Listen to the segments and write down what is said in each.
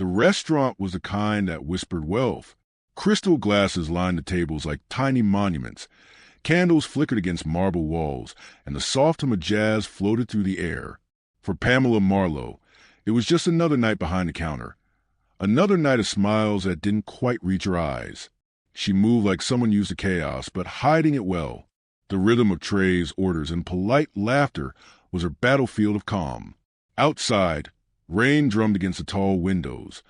The restaurant was the kind that whispered wealth. Crystal glasses lined the tables like tiny monuments. Candles flickered against marble walls, and the soft hum of jazz floated through the air. For Pamela Marlowe, it was just another night behind the counter. Another night of smiles that didn't quite reach her eyes. She moved like someone used to chaos, but hiding it well. The rhythm of trays, orders, and polite laughter was her battlefield of calm. Outside, rain drummed against the tall windows,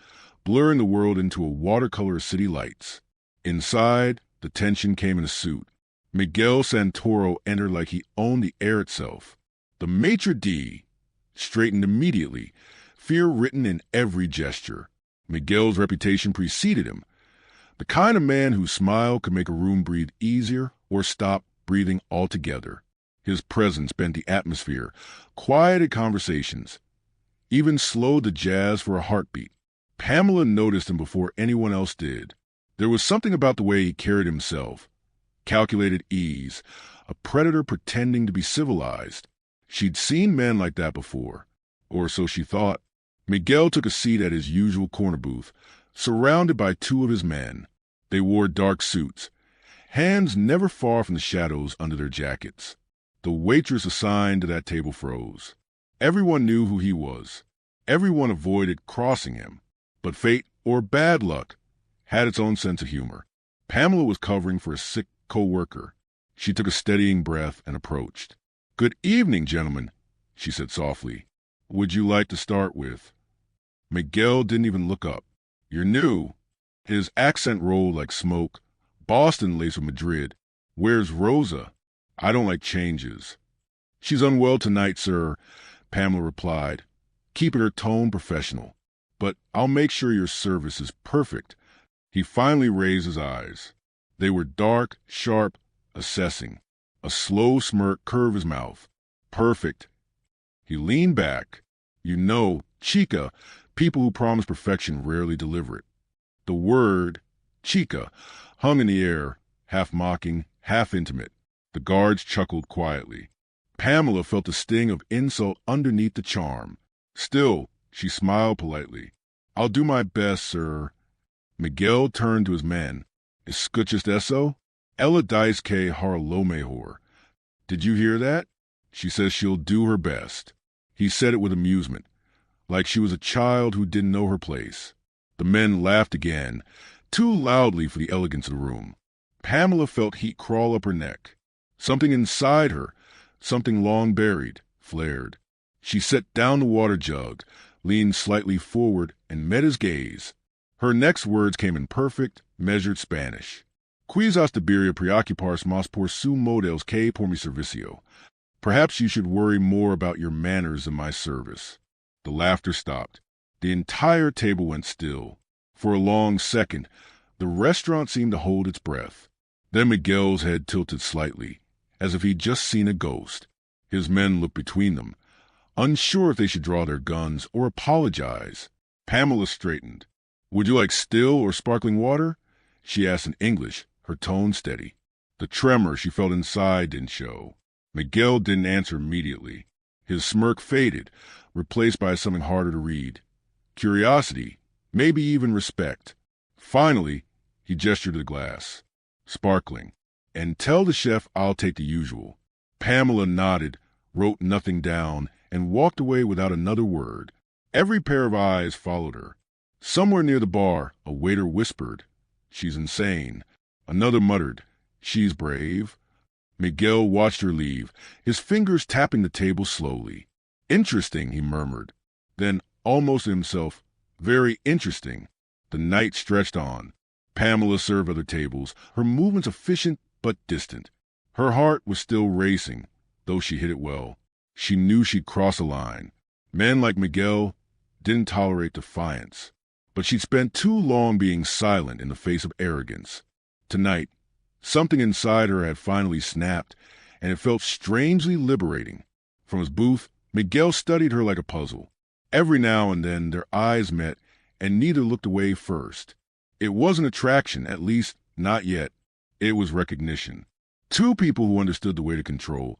blurring the world into a watercolor of city lights. Inside, the tension came in a suit. Miguel Santoro entered like he owned the air itself. The maitre d' straightened immediately, fear written in every gesture. Miguel's reputation preceded him. The kind of man whose smile could make a room breathe easier or stop breathing altogether. His presence bent the atmosphere, quieted conversations, even slowed the jazz for a heartbeat. Pamela noticed him before anyone else did. There was something about the way he carried himself. Calculated ease, a predator pretending to be civilized. She'd seen men like that before, or so she thought. Miguel took a seat at his usual corner booth, surrounded by two of his men. They wore dark suits, hands never far from the shadows under their jackets. The waitress assigned to that table froze. Everyone knew who he was. Everyone avoided crossing him. But fate, or bad luck, had its own sense of humor. Pamela was covering for a sick co-worker. She took a steadying breath and approached. "Good evening, gentlemen," she said softly. "Would you like to start with?" Miguel didn't even look up. "You're new." His accent rolled like smoke. "Boston laced with Madrid. Where's Rosa?" "I don't like changes." "She's unwell tonight, sir," Pamela replied, keeping her tone professional. "But I'll make sure your service is perfect." He finally raised his eyes. They were dark, sharp, assessing. A slow smirk curved his mouth. "Perfect." He leaned back. "You know, chica, people who promise perfection rarely deliver it." The word, chica, hung in the air, half mocking, half intimate. The guards chuckled quietly. Pamela felt the sting of insult underneath the charm. Still, she smiled politely. "I'll do my best, sir." Miguel turned to his men. "Escuchas eso? Ella dice que hará lo mejor. Did you hear that? She says she'll do her best." He said it with amusement, like she was a child who didn't know her place. The men laughed again, too loudly for the elegance of the room. Pamela felt heat crawl up her neck. Something inside her, something long buried, flared. She set down the water jug, leaned slightly forward, and met his gaze. Her next words came in perfect, measured Spanish. "Quizás debería preocuparse más por su modales que por mi servicio. Perhaps you should worry more about your manners than my service." The laughter stopped. The entire table went still. For a long second, the restaurant seemed to hold its breath. Then Miguel's head tilted slightly, as if he'd just seen a ghost. His men looked between them, unsure if they should draw their guns or apologize. Pamela straightened. "Would you like still or sparkling water?" she asked in English, her tone steady. The tremor she felt inside didn't show. Miguel didn't answer immediately. His smirk faded, replaced by something harder to read. Curiosity, maybe even respect. Finally, he gestured to the glass. "Sparkling. And tell the chef I'll take the usual." Pamela nodded, wrote nothing down, and walked away without another word. Every pair of eyes followed her. Somewhere near the bar, a waiter whispered, "She's insane." Another muttered, "She's brave." Miguel watched her leave, his fingers tapping the table slowly. "Interesting," he murmured. Then, almost to himself, "Very interesting." The night stretched on. Pamela served other tables, her movements efficient but distant. Her heart was still racing, though she hid it well. She knew she'd cross a line. Men like Miguel didn't tolerate defiance. But she'd spent too long being silent in the face of arrogance. Tonight, something inside her had finally snapped, and it felt strangely liberating. From his booth, Miguel studied her like a puzzle. Every now and then their eyes met, and neither looked away first. It wasn't attraction, at least not yet. It was recognition. Two people who understood the way to control,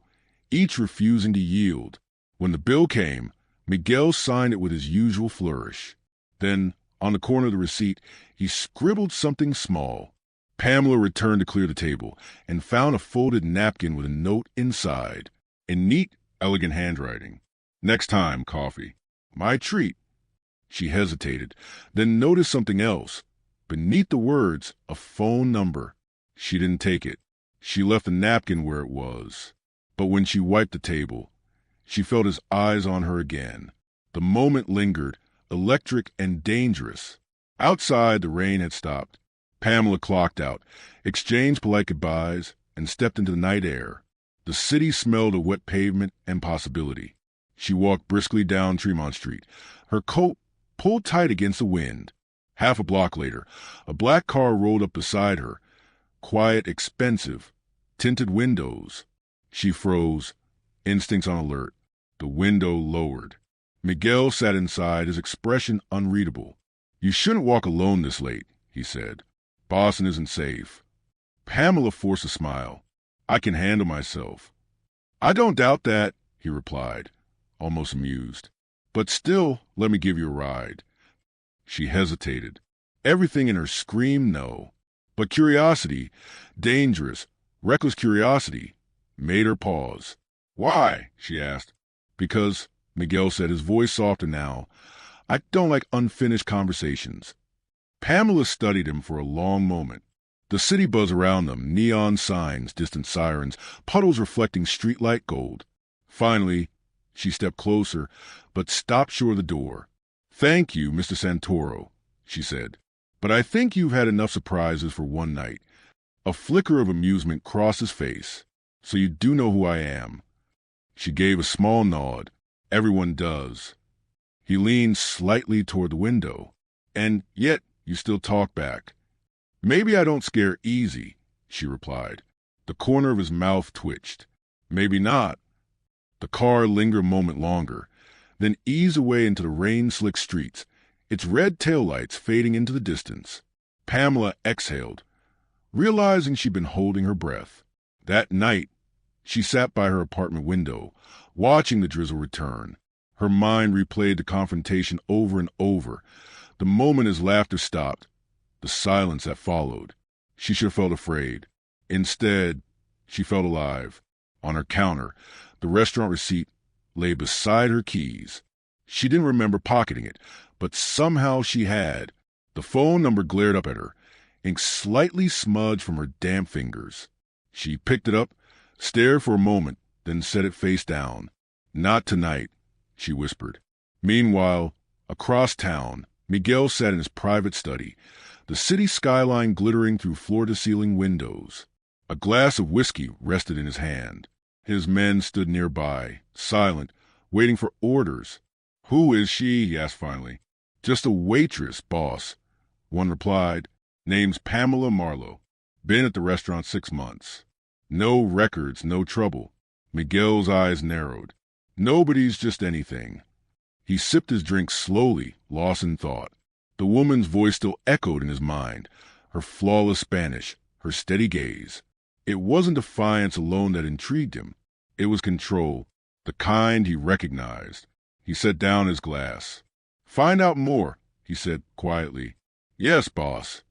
each refusing to yield. When the bill came, Miguel signed it with his usual flourish. Then, On the corner of the receipt, he scribbled something small. Pamela returned to clear the table and found a folded napkin with a note inside, in neat, elegant handwriting. "Next time, coffee." "My treat." She hesitated, then noticed something else. Beneath the words, a phone number. She didn't take it. She left the napkin where it was. But when she wiped the table, she felt his eyes on her again. The moment lingered, electric and dangerous. Outside, the rain had stopped. Pamela clocked out, exchanged polite goodbyes, and stepped into the night air. The city smelled of wet pavement and possibility. She walked briskly down Tremont Street, her coat pulled tight against the wind. Half a block later, a black car rolled up beside her. Quiet, expensive, tinted windows. She froze, instincts on alert. The window lowered. Miguel sat inside, his expression unreadable. "You shouldn't walk alone this late," he said. "Boston isn't safe." Pamela forced a smile. "I can handle myself." "I don't doubt that," he replied, almost amused. "But still, let me give you a ride." She hesitated. Everything in her screamed no. But curiosity, dangerous, reckless curiosity, made her pause. "Why?" she asked. "Because," Miguel said, his voice softer now, "I don't like unfinished conversations." Pamela studied him for a long moment. The city buzz around them, neon signs, distant sirens, puddles reflecting streetlight gold. Finally, she stepped closer, but stopped short of the door. "Thank you, Mr. Santoro," she said. "But I think you've had enough surprises for one night." A flicker of amusement crossed his face. "So you do know who I am?" She gave a small nod. "Everyone does." He leaned slightly toward the window. "And yet you still talk back." "Maybe I don't scare easy," she replied. The corner of his mouth twitched. "Maybe not." The car lingered a moment longer, then eased away into the rain-slicked streets, its red taillights fading into the distance. Pamela exhaled, realizing she'd been holding her breath. That night, she sat by her apartment window, watching the drizzle return. Her mind replayed the confrontation over and over, the moment his laughter stopped, the silence that followed. She should have felt afraid. Instead, she felt alive. On her counter, the restaurant receipt lay beside her keys. She didn't remember pocketing it, but somehow she had. The phone number glared up at her, ink slightly smudged from her damp fingers. She picked it up, stared for a moment, then set it face down. "Not tonight," she whispered. Meanwhile, across town, Miguel sat in his private study, the city skyline glittering through floor-to-ceiling windows. A glass of whiskey rested in his hand. His men stood nearby, silent, waiting for orders. "Who is she?" he asked finally. "Just a waitress, boss." One replied, "Name's Pamela Marlowe. Been at the restaurant 6 months." "No records, no trouble." Miguel's eyes narrowed. "Nobody's just anything." He sipped his drink slowly, lost in thought. The woman's voice still echoed in his mind, her flawless Spanish, her steady gaze. It wasn't defiance alone that intrigued him. It was control, the kind he recognized. He set down his glass. "Find out more," he said quietly. "Yes, boss."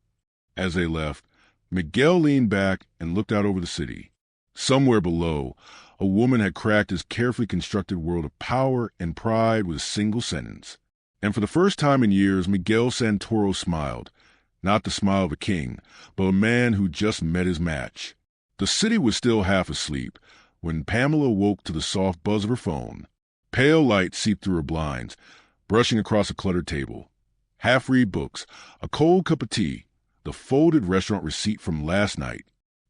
As they left, Miguel leaned back and looked out over the city. Somewhere below, a woman had cracked his carefully constructed world of power and pride with a single sentence. And for the first time in years, Miguel Santoro smiled. Not the smile of a king, but a man who just met his match. The city was still half asleep when Pamela woke to the soft buzz of her phone. Pale light seeped through her blinds, brushing across a cluttered table. Half-read books, a cold cup of tea, the folded restaurant receipt from last night.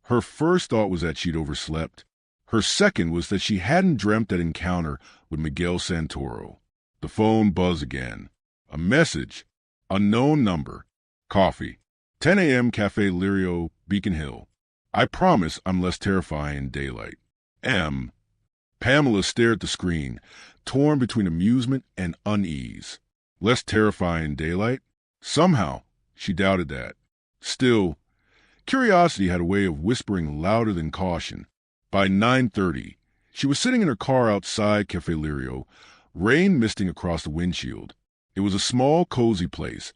Her first thought was that she'd overslept. Her second was that she hadn't dreamt that encounter with Miguel Santoro. The phone buzzed again. A message. Unknown number. Coffee. 10 a.m. Cafe Lirio, Beacon Hill. I promise I'm less terrifying in daylight. M. Pamela stared at the screen, torn between amusement and unease. Less terrifying in daylight? Somehow, she doubted that. Still, curiosity had a way of whispering louder than caution. By 9:30, she was sitting in her car outside Cafe Lirio, rain misting across the windshield. It was a small, cozy place,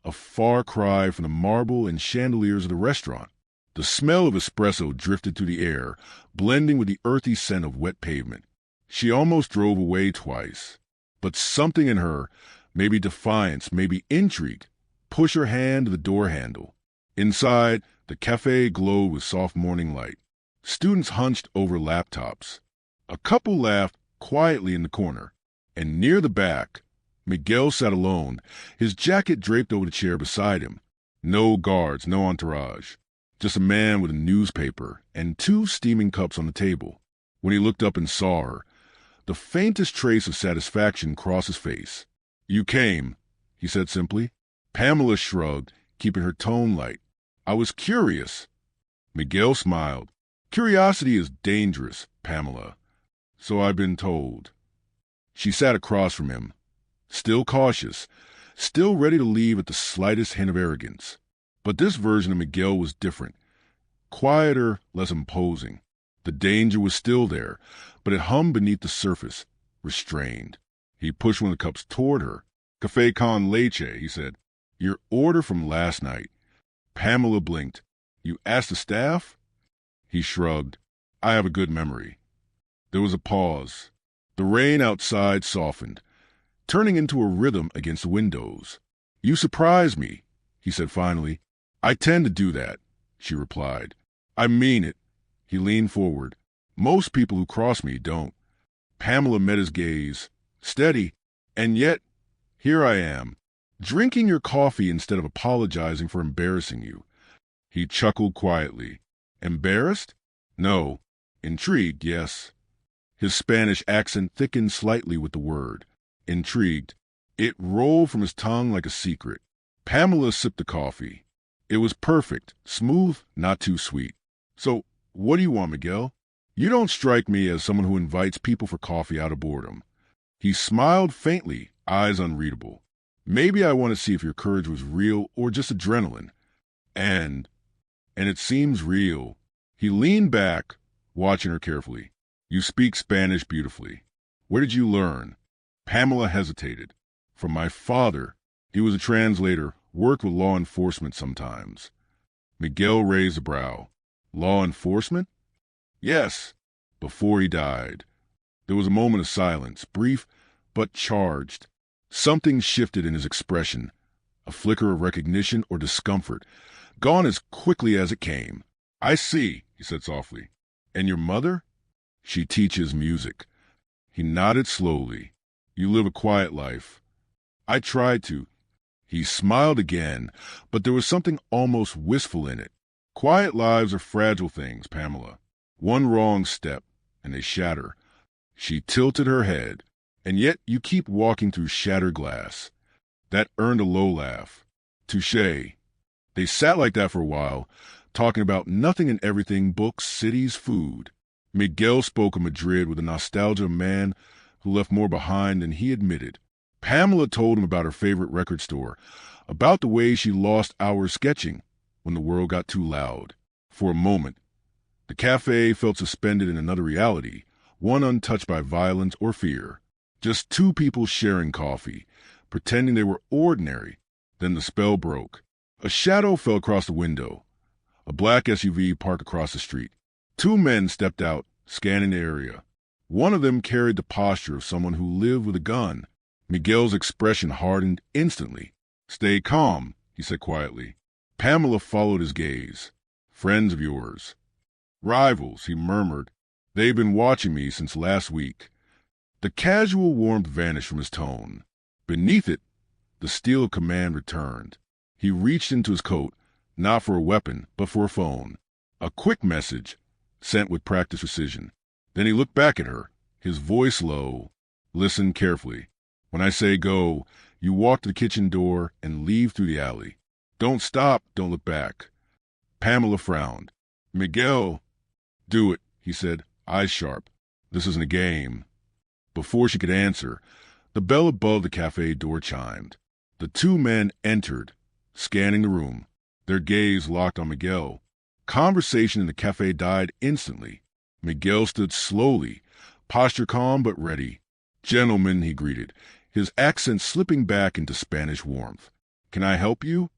a far cry from the marble and chandeliers of the restaurant. The smell of espresso drifted through the air, blending with the earthy scent of wet pavement. She almost drove away twice. But something in her, maybe defiance, maybe intrigue, pushed her hand to the door handle. Inside, the cafe glowed with soft morning light. Students hunched over laptops. A couple laughed quietly in the corner. And near the back, Miguel sat alone, his jacket draped over the chair beside him. No guards, no entourage. Just a man with a newspaper and 2 steaming cups on the table. When he looked up and saw her, the faintest trace of satisfaction crossed his face. "You came," he said simply. Pamela shrugged, keeping her tone light. "I was curious." Miguel smiled. "Curiosity is dangerous, Pamela. So I've been told." She sat across from him, still cautious, still ready to leave at the slightest hint of arrogance. But this version of Miguel was different. Quieter, less imposing. The danger was still there, but it hummed beneath the surface, restrained. He pushed one of the cups toward her. "Café con leche," he said. "Your order from last night." Pamela blinked. "You asked the staff?" He shrugged. "I have a good memory." There was a pause. The rain outside softened, turning into a rhythm against the windows. "You surprise me," he said finally. "I tend to do that," she replied. "I mean it." He leaned forward. "Most people who cross me don't." Pamela met his gaze. "Steady. And yet, here I am, drinking your coffee instead of apologizing for embarrassing you." He chuckled quietly. "Embarrassed? No. Intrigued, yes." His Spanish accent thickened slightly with the word. Intrigued. It rolled from his tongue like a secret. Pamela sipped the coffee. It was perfect, smooth, not too sweet. "So, what do you want, Miguel? You don't strike me as someone who invites people for coffee out of boredom." He smiled faintly, eyes unreadable. "Maybe I want to see if your courage was real or just adrenaline. And it seems real." He leaned back, watching her carefully. "You speak Spanish beautifully. Where did you learn?" Pamela hesitated. "From my father. He was a translator, worked with law enforcement sometimes." Miguel raised a brow. "Law enforcement?" "Yes, before he died." There was a moment of silence, brief but charged. Something shifted in his expression, a flicker of recognition or discomfort, gone as quickly as it came. "I see," he said softly. "And your mother?" "She teaches music." He nodded slowly. "You live a quiet life." "I tried to." He smiled again, but there was something almost wistful in it. "Quiet lives are fragile things, Pamela. One wrong step, and they shatter." She tilted her head. "And yet you keep walking through shattered glass." That earned a low laugh. "Touché." They sat like that for a while, talking about nothing and everything, books, cities, food. Miguel spoke of Madrid with the nostalgia of a man who left more behind than he admitted. Pamela told him about her favorite record store, about the way she lost hours sketching when the world got too loud. For a moment, the cafe felt suspended in another reality, one untouched by violence or fear. Just 2 people sharing coffee, pretending they were ordinary. Then the spell broke. A shadow fell across the window. A black SUV parked across the street. 2 men stepped out, scanning the area. One of them carried the posture of someone who lived with a gun. Miguel's expression hardened instantly. "Stay calm," he said quietly. Pamela followed his gaze. "Friends of yours?" "Rivals," he murmured. "They've been watching me since last week." The casual warmth vanished from his tone. Beneath it, the steel of command returned. He reached into his coat, not for a weapon, but for a phone. A quick message, sent with practiced precision. Then he looked back at her, his voice low. "Listen carefully. When I say go, you walk to the kitchen door and leave through the alley. Don't stop, don't look back." Pamela frowned. "Miguel." "Do it," he said, eyes sharp. "This isn't a game." Before she could answer, the bell above the cafe door chimed. The 2 men entered, scanning the room, their gaze locked on Miguel. Conversation in the cafe died instantly. Miguel stood slowly, posture calm but ready. "Gentlemen," he greeted, his accent slipping back into Spanish warmth. Can I help you?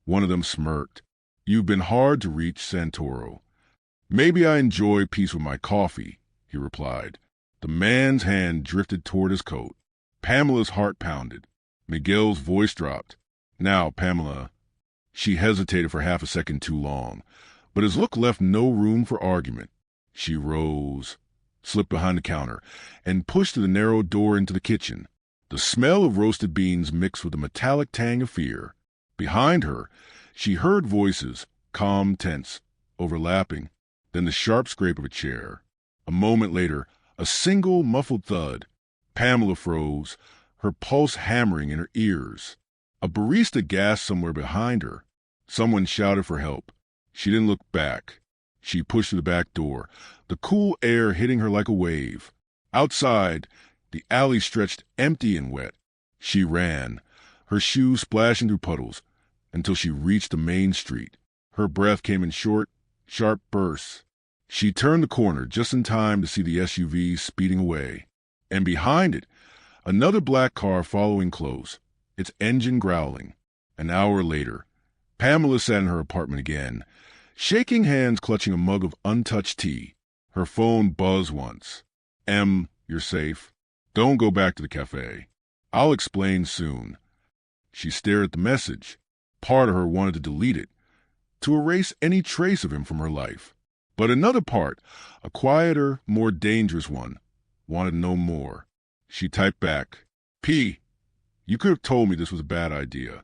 One of them smirked. You've been hard to reach, Santoro. Maybe I enjoy peace with my coffee, he replied. The man's hand drifted toward his coat. Pamela's heart pounded. Miguel's voice dropped. Now, Pamela. She hesitated for half a second too long, but his look left no room for argument. She rose, slipped behind the counter, and pushed through the narrow door into the kitchen. The smell of roasted beans mixed with the metallic tang of fear. Behind her, she heard voices, calm, tense, overlapping, then the sharp scrape of a chair. A moment later, a single muffled thud. Pamela froze, her pulse hammering in her ears. A barista gasped somewhere behind her. Someone shouted for help. She didn't look back. She pushed through the back door, the cool air hitting her like a wave. Outside, the alley stretched empty and wet. She ran, her shoes splashing through puddles, until she reached the main street. Her breath came in short, sharp bursts. She turned the corner just in time to see the SUV speeding away. And behind it, another black car following close, its engine growling. An hour later, Pamela sat in her apartment again, shaking hands clutching a mug of untouched tea. Her phone buzzed once. You're safe. Don't go back to the cafe. I'll explain soon. She stared at the message. Part of her wanted to delete it, to erase any trace of him from her life. But another part, a quieter, more dangerous one, wanted no more. She typed back, P, you could have told me this was a bad idea.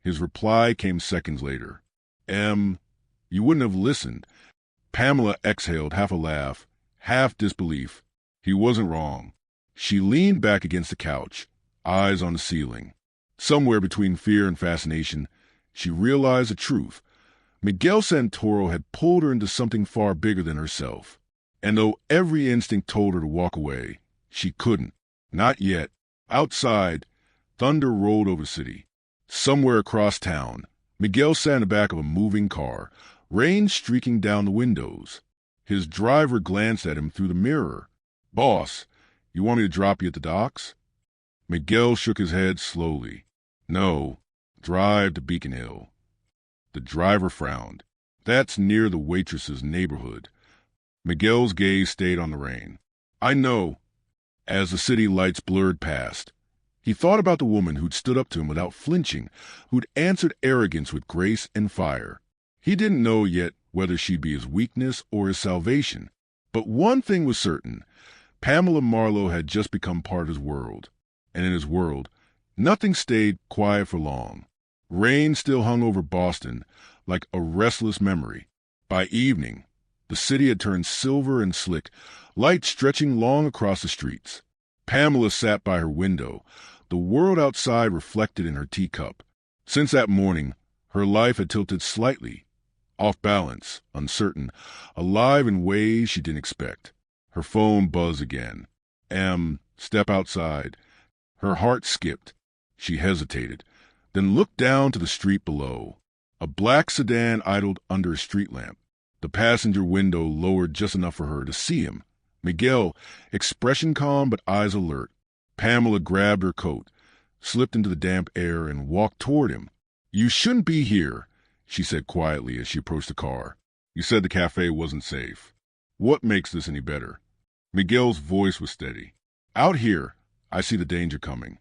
His reply came seconds later. You wouldn't have listened. Pamela exhaled, half a laugh, half disbelief. He wasn't wrong. She leaned back against the couch, eyes on the ceiling. Somewhere between fear and fascination, she realized the truth. Miguel Santoro had pulled her into something far bigger than herself. And though every instinct told her to walk away, she couldn't. Not yet. Outside, thunder rolled over the city. Somewhere across town, Miguel sat in the back of a moving car, rain streaking down the windows. His driver glanced at him through the mirror. Boss, you want me to drop you at the docks? Miguel shook his head slowly. No, drive to Beacon Hill. The driver frowned. That's near the Waitress's neighborhood. Miguel's gaze stayed on the rain. I know. As the city lights blurred past, he thought about the woman who'd stood up to him without flinching, who'd answered arrogance with grace and fire. He didn't know yet whether she'd be his weakness or his salvation. But one thing was certain. Pamela Marlowe had just become part of his world. And in his world, nothing stayed quiet for long. Rain still hung over Boston like a restless memory. By evening, the city had turned silver and slick, light stretching long across the streets. Pamela sat by her window, the world outside reflected in her teacup. Since that morning, her life had tilted slightly, off balance, uncertain, alive in ways she didn't expect. Her phone buzzed again. Step outside. Her heart skipped. She hesitated, then looked down to the street below. A black sedan idled under a street lamp. The passenger window lowered just enough for her to see him. Miguel, expression calm but eyes alert. Pamela grabbed her coat, slipped into the damp air, and walked toward him. You shouldn't be here, she said quietly as she approached the car. You said the cafe wasn't safe. What makes this any better? Miguel's voice was steady. Out here, I see the danger coming.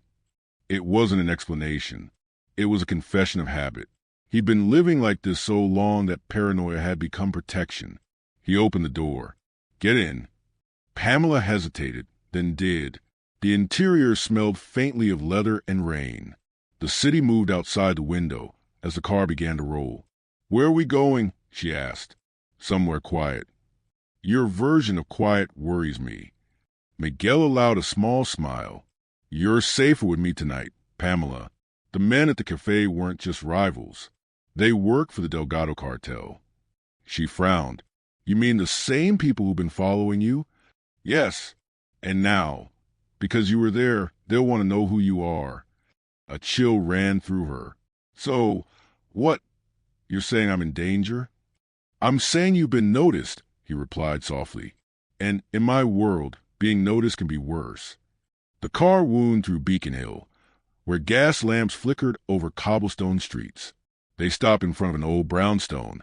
It wasn't an explanation. It was a confession of habit. He'd been living like this so long that paranoia had become protection. He opened the door. Get in. Pamela hesitated, then did. The interior smelled faintly of leather and rain. The city moved outside the window as the car began to roll. Where are we going? She asked. Somewhere quiet. Your version of quiet worries me. Miguel allowed a small smile. You're safer with me tonight, Pamela. The men at the cafe weren't just rivals. They work for the Delgado cartel. She frowned. You mean the same people who've been following you? Yes. And now, because you were there, they'll want to know who you are. A chill ran through her. So, what? You're saying I'm in danger? I'm saying you've been noticed, he replied softly. And in my world, being noticed can be worse. The car wound through Beacon Hill, where gas lamps flickered over cobblestone streets. They stopped in front of an old brownstone,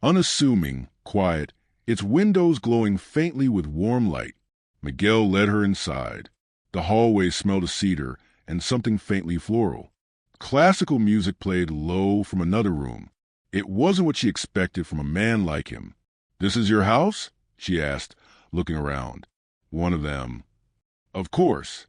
unassuming, quiet, its windows glowing faintly with warm light. Miguel led her inside. The hallway smelled of cedar and something faintly floral. Classical music played low from another room. It wasn't what she expected from a man like him. "This is your house?" she asked, looking around. One of them. "Of course."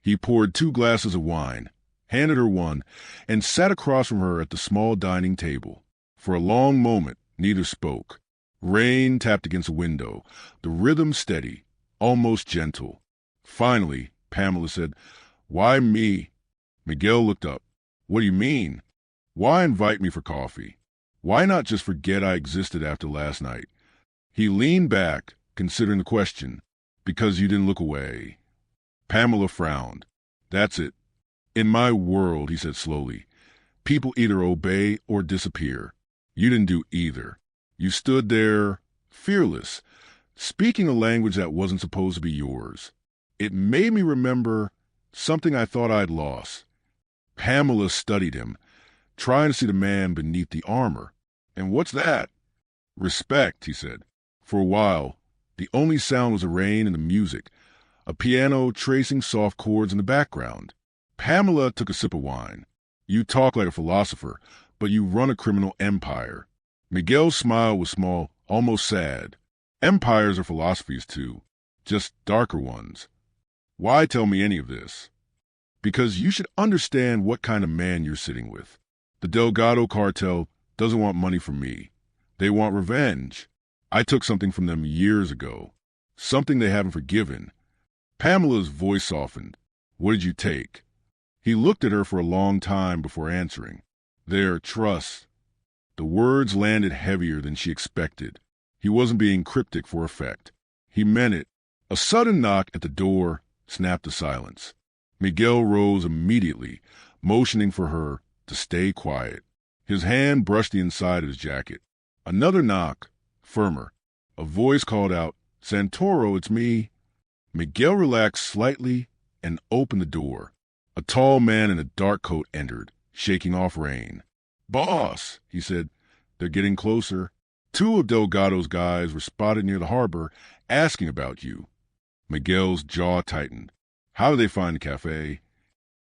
He poured 2 glasses of wine, handed her one, and sat across from her at the small dining table. For a long moment, neither spoke. Rain tapped against a window, the rhythm steady, almost gentle. Finally, Pamela said, "Why me?" Miguel looked up. "What do you mean? Why invite me for coffee? Why not just forget I existed after last night?" He leaned back, considering the question. "Because you didn't look away." Pamela frowned. "That's it. In my world," he said slowly, "people either obey or disappear. You didn't do either. You stood there, fearless, speaking a language that wasn't supposed to be yours. It made me remember something I thought I'd lost." Pamela studied him, trying to see the man beneath the armor. "And what's that?" "Respect," he said. For a while, the only sound was the rain and the music, a piano tracing soft chords in the background. Pamela took a sip of wine. "You talk like a philosopher, but you run a criminal empire." Miguel's smile was small, almost sad. "Empires are philosophies too, just darker ones." "Why tell me any of this?" "Because you should understand what kind of man you're sitting with. The Delgado cartel doesn't want money from me. They want revenge. I took something from them years ago, something they haven't forgiven." Pamela's voice softened. "What did you take?" He looked at her for a long time before answering. "Their trust." The words landed heavier than she expected. He wasn't being cryptic for effect. He meant it. A sudden knock at the door snapped the silence. Miguel rose immediately, motioning for her to stay quiet. His hand brushed the inside of his jacket. Another knock, firmer. A voice called out, "Santoro, it's me." Miguel relaxed slightly and opened the door. A tall man in a dark coat entered, shaking off rain. "Boss," he said, "they're getting closer. 2 of Delgado's guys were spotted near the harbor asking about you." Miguel's jaw tightened. "How did they find the cafe?"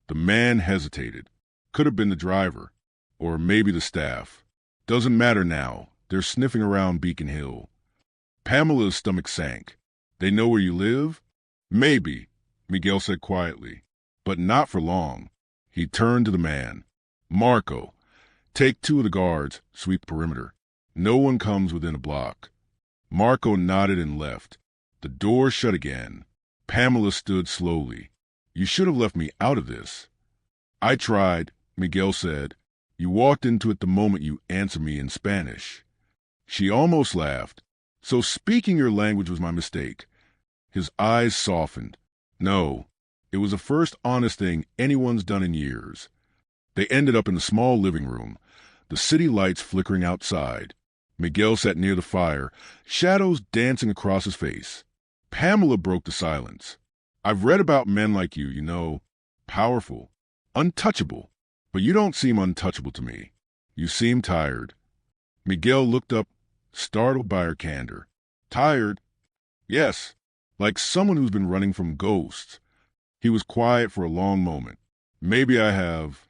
The man hesitated. Could have been the driver, or maybe the staff. "Doesn't matter now. They're sniffing around Beacon Hill." Pamela's stomach sank. "They know where you live?" "Maybe," Miguel said quietly, "but not for long." He turned to the man. "Marco, take 2 of the guards, sweep the perimeter. No one comes within a block." Marco nodded and left. The door shut again. Pamela stood slowly. "You should have left me out of this." "I tried," Miguel said. "You walked into it the moment you answered me in Spanish." She almost laughed. "So speaking your language was my mistake." His eyes softened. "No, it was the first honest thing anyone's done in years." They ended up in the small living room, the city lights flickering outside. Miguel sat near the fire, shadows dancing across his face. Pamela broke the silence. "I've read about men like you, powerful, untouchable, but you don't seem untouchable to me. You seem tired." Miguel looked up, startled by her candor. "Tired?" "Yes, like someone who's been running from ghosts." He was quiet for a long moment. "Maybe I have."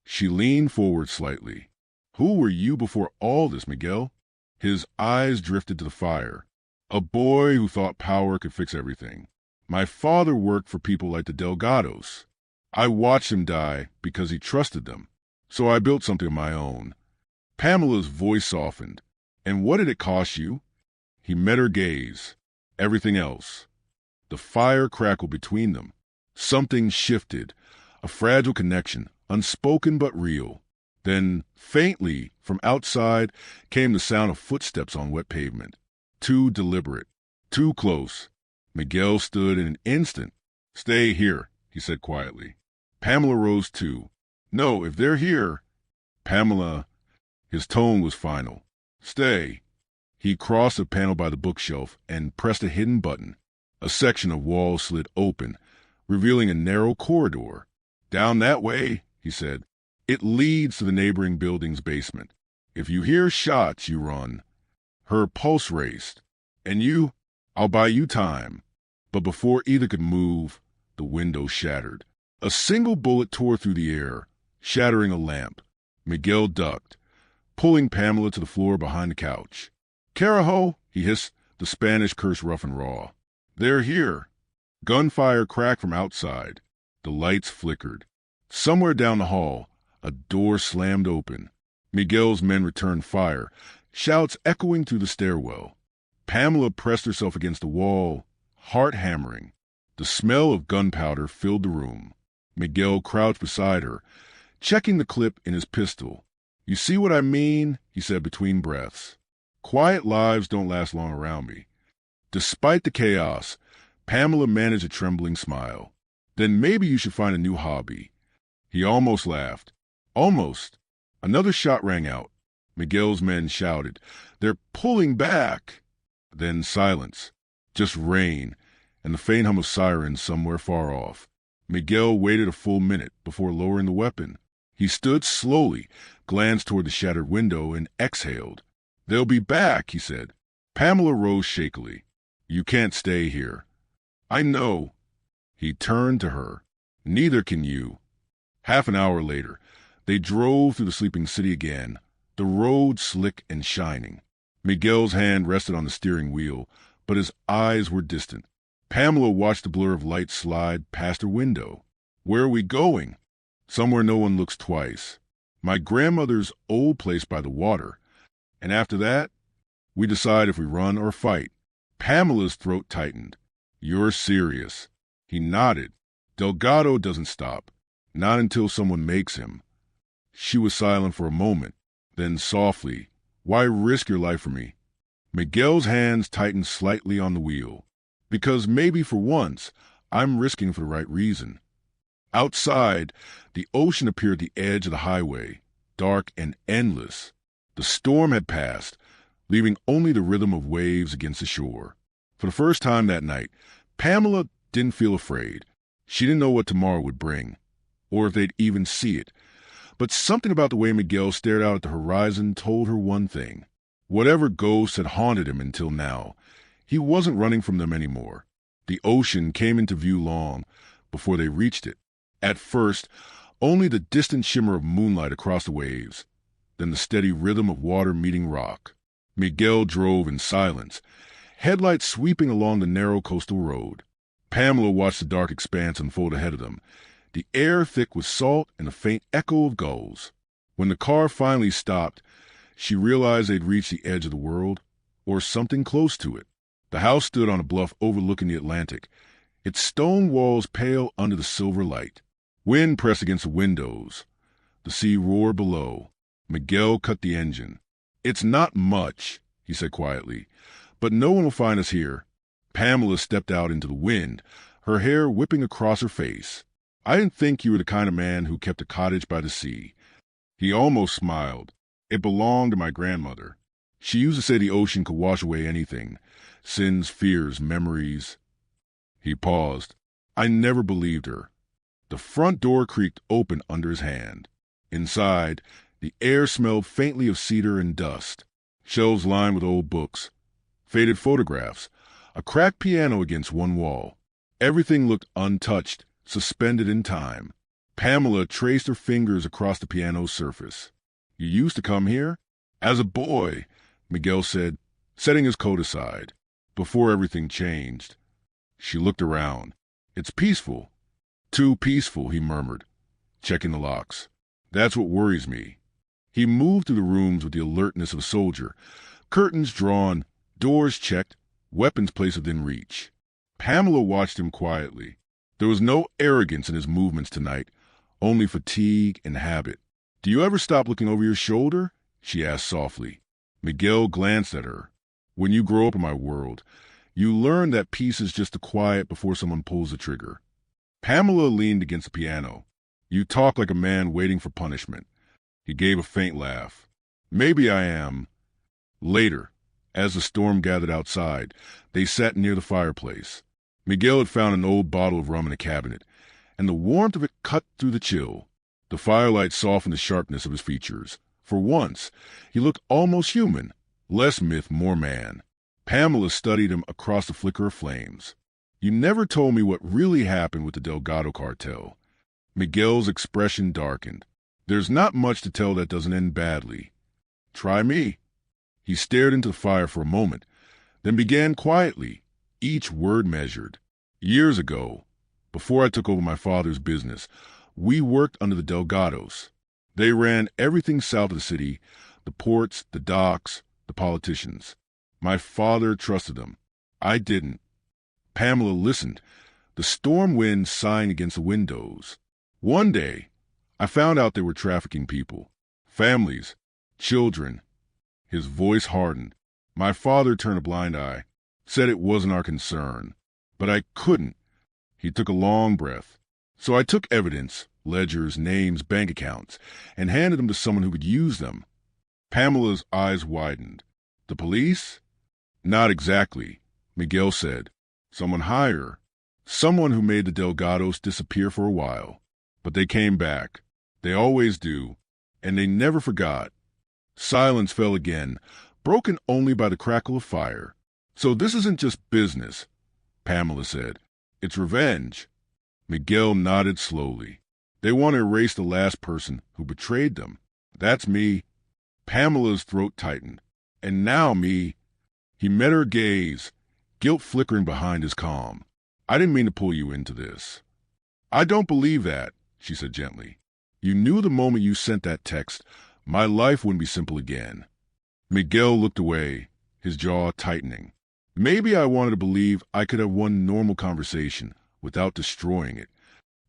She leaned forward slightly. "Who were you before all this, Miguel?" His eyes drifted to the fire. "A boy who thought power could fix everything. My father worked for people like the Delgados. I watched him die because he trusted them. So I built something of my own." Pamela's voice softened. "And what did it cost you?" He met her gaze. "Everything else." The fire crackled between them. Something shifted, a fragile connection, unspoken but real. Then, faintly, from outside, came the sound of footsteps on wet pavement. Too deliberate, too close. Miguel stood in an instant. "Stay here," he said quietly. Pamela rose too. "No, if they're here." "Pamela," his tone was final. "Stay." He crossed a panel by the bookshelf and pressed a hidden button. A section of wall slid open, revealing a narrow corridor. Down that way, he said. It leads to the neighboring building's basement. If you hear shots, you run. Her pulse raced. And you? I'll buy you time. But before either could move, the window shattered. A single bullet tore through the air, shattering a lamp. Miguel ducked, pulling Pamela to the floor behind the couch. Carajo, he hissed, the Spanish curse rough and raw. They're here. Gunfire cracked from outside. The lights flickered. Somewhere down the hall, a door slammed open. Miguel's men returned fire, shouts echoing through the stairwell. Pamela pressed herself against the wall, heart hammering. The smell of gunpowder filled the room. Miguel crouched beside her, checking the clip in his pistol. You see what I mean? He said between breaths. Quiet lives don't last long around me. Despite the chaos, Pamela managed a trembling smile. Then maybe you should find a new hobby. He almost laughed. Almost. Another shot rang out. Miguel's men shouted, They're pulling back! Then silence. Just rain, and the faint hum of sirens somewhere far off. Miguel waited a full minute before lowering the weapon. He stood slowly, glanced toward the shattered window, and exhaled. They'll be back, he said. Pamela rose shakily. You can't stay here. I know. He turned to her. Neither can you. Half an hour later, they drove through the sleeping city again, the road slick and shining. Miguel's hand rested on the steering wheel, but his eyes were distant. Pamela watched the blur of light slide past her window. Where are we going? Somewhere no one looks twice. My grandmother's old place by the water. And after that, we decide if we run or fight. Pamela's throat tightened. You're serious. He nodded. Delgado doesn't stop. Not until someone makes him. She was silent for a moment. Then softly, Why risk your life for me? Miguel's hands tightened slightly on the wheel. Because maybe for once, I'm risking for the right reason. Outside, the ocean appeared at the edge of the highway, dark and endless. The storm had passed, leaving only the rhythm of waves against the shore. For the first time that night, Pamela didn't feel afraid. She didn't know what tomorrow would bring, or if they'd even see it. But something about the way Miguel stared out at the horizon told her one thing. Whatever ghosts had haunted him until now, he wasn't running from them anymore. The ocean came into view long before they reached it. At first, only the distant shimmer of moonlight across the waves, then the steady rhythm of water meeting rock. Miguel drove in silence, headlights sweeping along the narrow coastal road. Pamela watched the dark expanse unfold ahead of them, the air thick with salt and a faint echo of gulls. When the car finally stopped, she realized they'd reached the edge of the world, or something close to it. The house stood on a bluff overlooking the Atlantic, its stone walls pale under the silver light. Wind pressed against the windows. The sea roared below. Miguel cut the engine. It's not much, he said quietly, but no one will find us here. Pamela stepped out into the wind, her hair whipping across her face. I didn't think you were the kind of man who kept a cottage by the sea. He almost smiled. It belonged to my grandmother. She used to say the ocean could wash away anything, sins, fears, memories. He paused. I never believed her. The front door creaked open under his hand. Inside, the air smelled faintly of cedar and dust. Shelves lined with old books, faded photographs, a cracked piano against one wall. Everything looked untouched, suspended in time. Pamela traced her fingers across the piano's surface. You used to come here? As a boy, Miguel said, setting his coat aside. Before everything changed. She looked around. It's peaceful. Too peaceful, he murmured, checking the locks. That's what worries me. He moved through the rooms with the alertness of a soldier, curtains drawn, doors checked, weapons placed within reach. Pamela watched him quietly. There was no arrogance in his movements tonight, only fatigue and habit. Do you ever stop looking over your shoulder? She asked softly. Miguel glanced at her. When you grow up in my world, you learn that peace is just the quiet before someone pulls the trigger. Pamela leaned against the piano. You talk like a man waiting for punishment. He gave a faint laugh. Maybe I am. Later, as the storm gathered outside, they sat near the fireplace. Miguel had found an old bottle of rum in a cabinet, and the warmth of it cut through the chill. The firelight softened the sharpness of his features. For once, he looked almost human, less myth, more man. Pamela studied him across the flicker of flames. You never told me what really happened with the Delgado cartel. Miguel's expression darkened. There's not much to tell that doesn't end badly. Try me. He stared into the fire for a moment, then began quietly, each word measured. Years ago, before I took over my father's business, we worked under the Delgados. They ran everything south of the city, the ports, the docks, the politicians. My father trusted them. I didn't. Pamela listened, the storm wind sighing against the windows. One day, I found out they were trafficking people, families, children. His voice hardened. My father turned a blind eye, said it wasn't our concern. But I couldn't. He took a long breath. So I took evidence, ledgers, names, bank accounts, and handed them to someone who could use them. Pamela's eyes widened. The police? Not exactly, Miguel said. Someone higher. Someone who made the Delgados disappear for a while. But they came back. They always do. And they never forgot. Silence fell again, broken only by the crackle of fire. So this isn't just business, Pamela said. It's revenge. Miguel nodded slowly. They want to erase the last person who betrayed them. That's me. Pamela's throat tightened. And now me. He met her gaze, guilt flickering behind his calm. I didn't mean to pull you into this. I don't believe that, she said gently. You knew the moment you sent that text, my life wouldn't be simple again. Miguel looked away, his jaw tightening. Maybe I wanted to believe I could have one normal conversation without destroying it.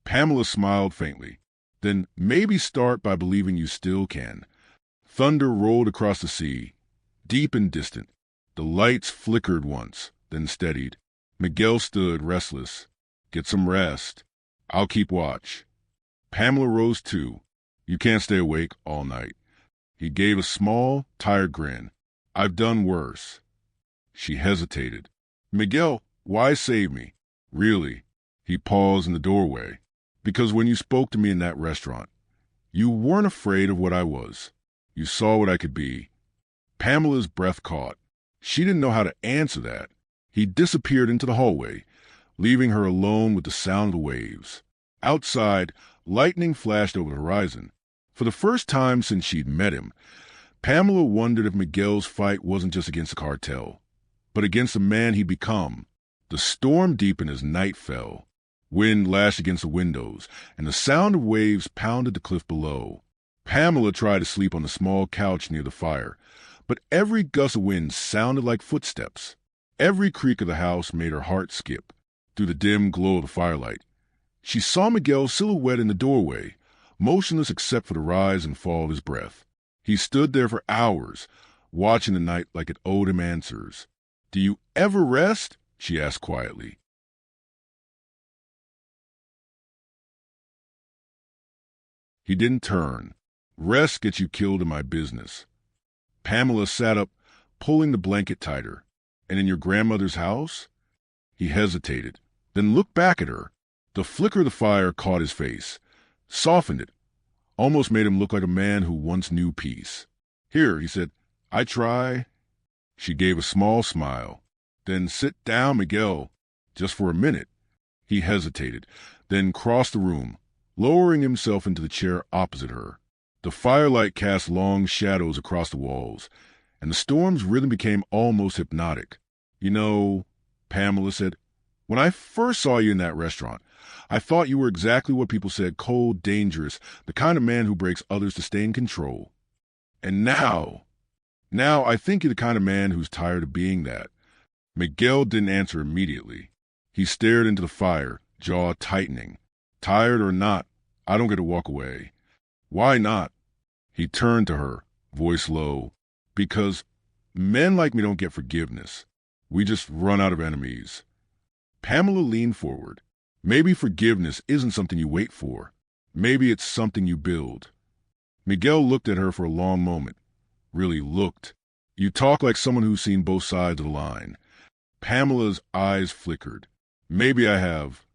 Pamela smiled faintly. Then maybe start by believing you still can. Thunder rolled across the sea, deep and distant. The lights flickered once, then steadied. Miguel stood restless. Get some rest. I'll keep watch. Pamela rose too. You can't stay awake all night. He gave a small, tired grin. I've done worse. She hesitated. Miguel, why save me? Really? He paused in the doorway. Because when you spoke to me in that restaurant, you weren't afraid of what I was. You saw what I could be. Pamela's breath caught. She didn't know how to answer that. He disappeared into the hallway, leaving her alone with the sound of the waves. Outside, lightning flashed over the horizon. For the first time since she'd met him, Pamela wondered if Miguel's fight wasn't just against the cartel, but against the man he'd become. The storm deepened as night fell. Wind lashed against the windows, and the sound of waves pounded the cliff below. Pamela tried to sleep on the small couch near the fire, but every gust of wind sounded like footsteps. Every creak of the house made her heart skip. Through the dim glow of the firelight, she saw Miguel's silhouette in the doorway, motionless except for the rise and fall of his breath. He stood there for hours, watching the night like it owed him answers. Do you ever rest? She asked quietly. He didn't turn. Rest gets you killed in my business. Pamela sat up, pulling the blanket tighter. And in your grandmother's house? He hesitated, then looked back at her. The flicker of the fire caught his face, softened it, almost made him look like a man who once knew peace. Here, he said, I try. She gave a small smile. Then sit down, Miguel, just for a minute. He hesitated, then crossed the room, lowering himself into the chair opposite her. The firelight cast long shadows across the walls, and the storm's rhythm became almost hypnotic. You know, Pamela said, when I first saw you in that restaurant, I thought you were exactly what people said, cold, dangerous, the kind of man who breaks others to stay in control. And now I think you're the kind of man who's tired of being that. Miguel didn't answer immediately. He stared into the fire, jaw tightening. Tired or not, I don't get to walk away. Why not? He turned to her, voice low. Because men like me don't get forgiveness. We just run out of enemies. Pamela leaned forward. Maybe forgiveness isn't something you wait for. Maybe it's something you build. Miguel looked at her for a long moment. Really looked. You talk like someone who's seen both sides of the line. Pamela's eyes flickered. Maybe I have.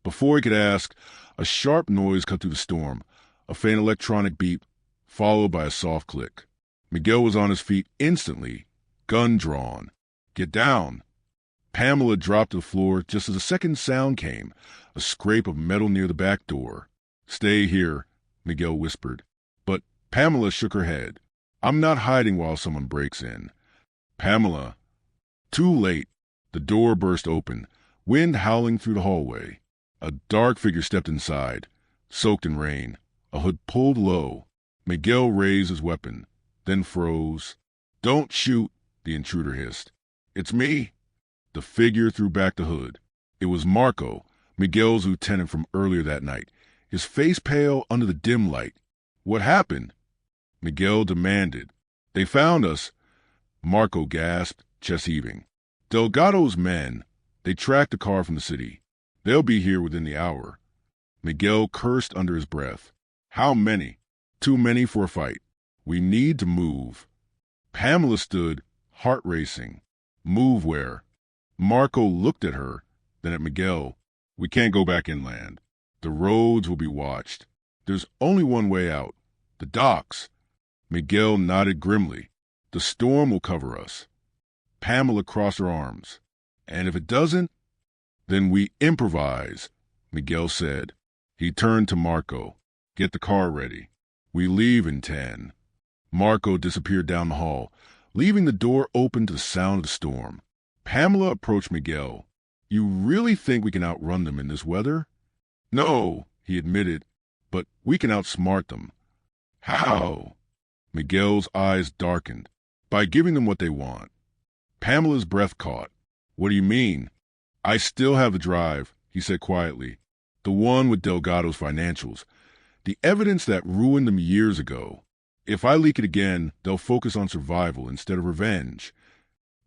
Before he could ask, a sharp noise cut through the storm, a faint electronic beep, followed by a soft click. Miguel was on his feet instantly, gun drawn. "Get down!" Pamela dropped to the floor just as a second sound came, a scrape of metal near the back door. "Stay here," Miguel whispered. But Pamela shook her head. "I'm not hiding while someone breaks in." "Pamela." Too late. The door burst open, wind howling through the hallway. A dark figure stepped inside, soaked in rain, a hood pulled low. Miguel raised his weapon, then froze. "Don't shoot," the intruder hissed. "It's me." The figure threw back the hood. It was Marco, Miguel's lieutenant from earlier that night, his face pale under the dim light. "What happened?" Miguel demanded. "They found us." Marco gasped, chest heaving. "Delgado's men. They tracked the car from the city. They'll be here within the hour." Miguel cursed under his breath. "How many?" "Too many for a fight. We need to move." Pamela stood, heart racing. "Move where?" Marco looked at her, then at Miguel. "We can't go back inland. The roads will be watched. There's only one way out. The docks." Miguel nodded grimly. "The storm will cover us." Pamela crossed her arms. "And if it doesn't?" "Then we improvise," Miguel said. He turned to Marco. "Get the car ready. We leave in 10. Marco disappeared down the hall, leaving the door open to the sound of the storm. Pamela approached Miguel. "You really think we can outrun them in this weather?" "No," he admitted, "but we can outsmart them." "How?" Miguel's eyes darkened. "By giving them what they want." Pamela's breath caught. "What do you mean?" "I still have the drive," he said quietly. "The one with Delgado's financials. The evidence that ruined them years ago. If I leak it again, they'll focus on survival instead of revenge."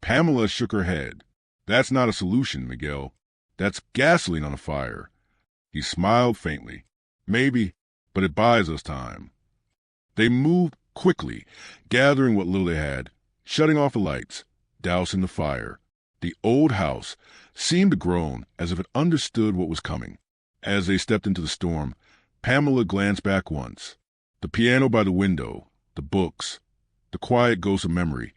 Pamela shook her head. "That's not a solution, Miguel. That's gasoline on a fire." He smiled faintly. "Maybe, but it buys us time." They moved quickly, gathering what little they had, shutting off the lights, dousing the fire. The old house seemed to groan as if it understood what was coming. As they stepped into the storm, Pamela glanced back once. The piano by the window, the books, the quiet ghost of memory.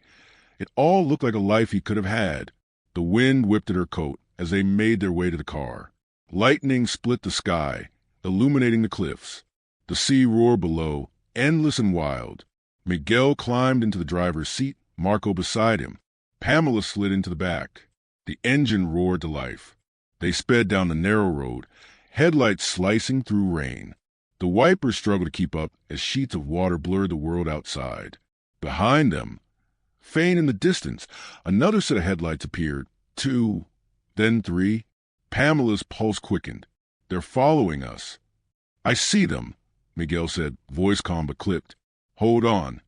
It all looked like a life he could have had. The wind whipped at her coat as they made their way to the car. Lightning split the sky, illuminating the cliffs. The sea roared below, endless and wild. Miguel climbed into the driver's seat, Marco beside him. Pamela slid into the back. The engine roared to life. They sped down the narrow road, headlights slicing through rain. The wipers struggled to keep up as sheets of water blurred the world outside. Behind them, faint in the distance, another set of headlights appeared. 2, then 3. Pamela's pulse quickened. "They're following us." "I see them," Miguel said, voice calm but clipped. "Hold on."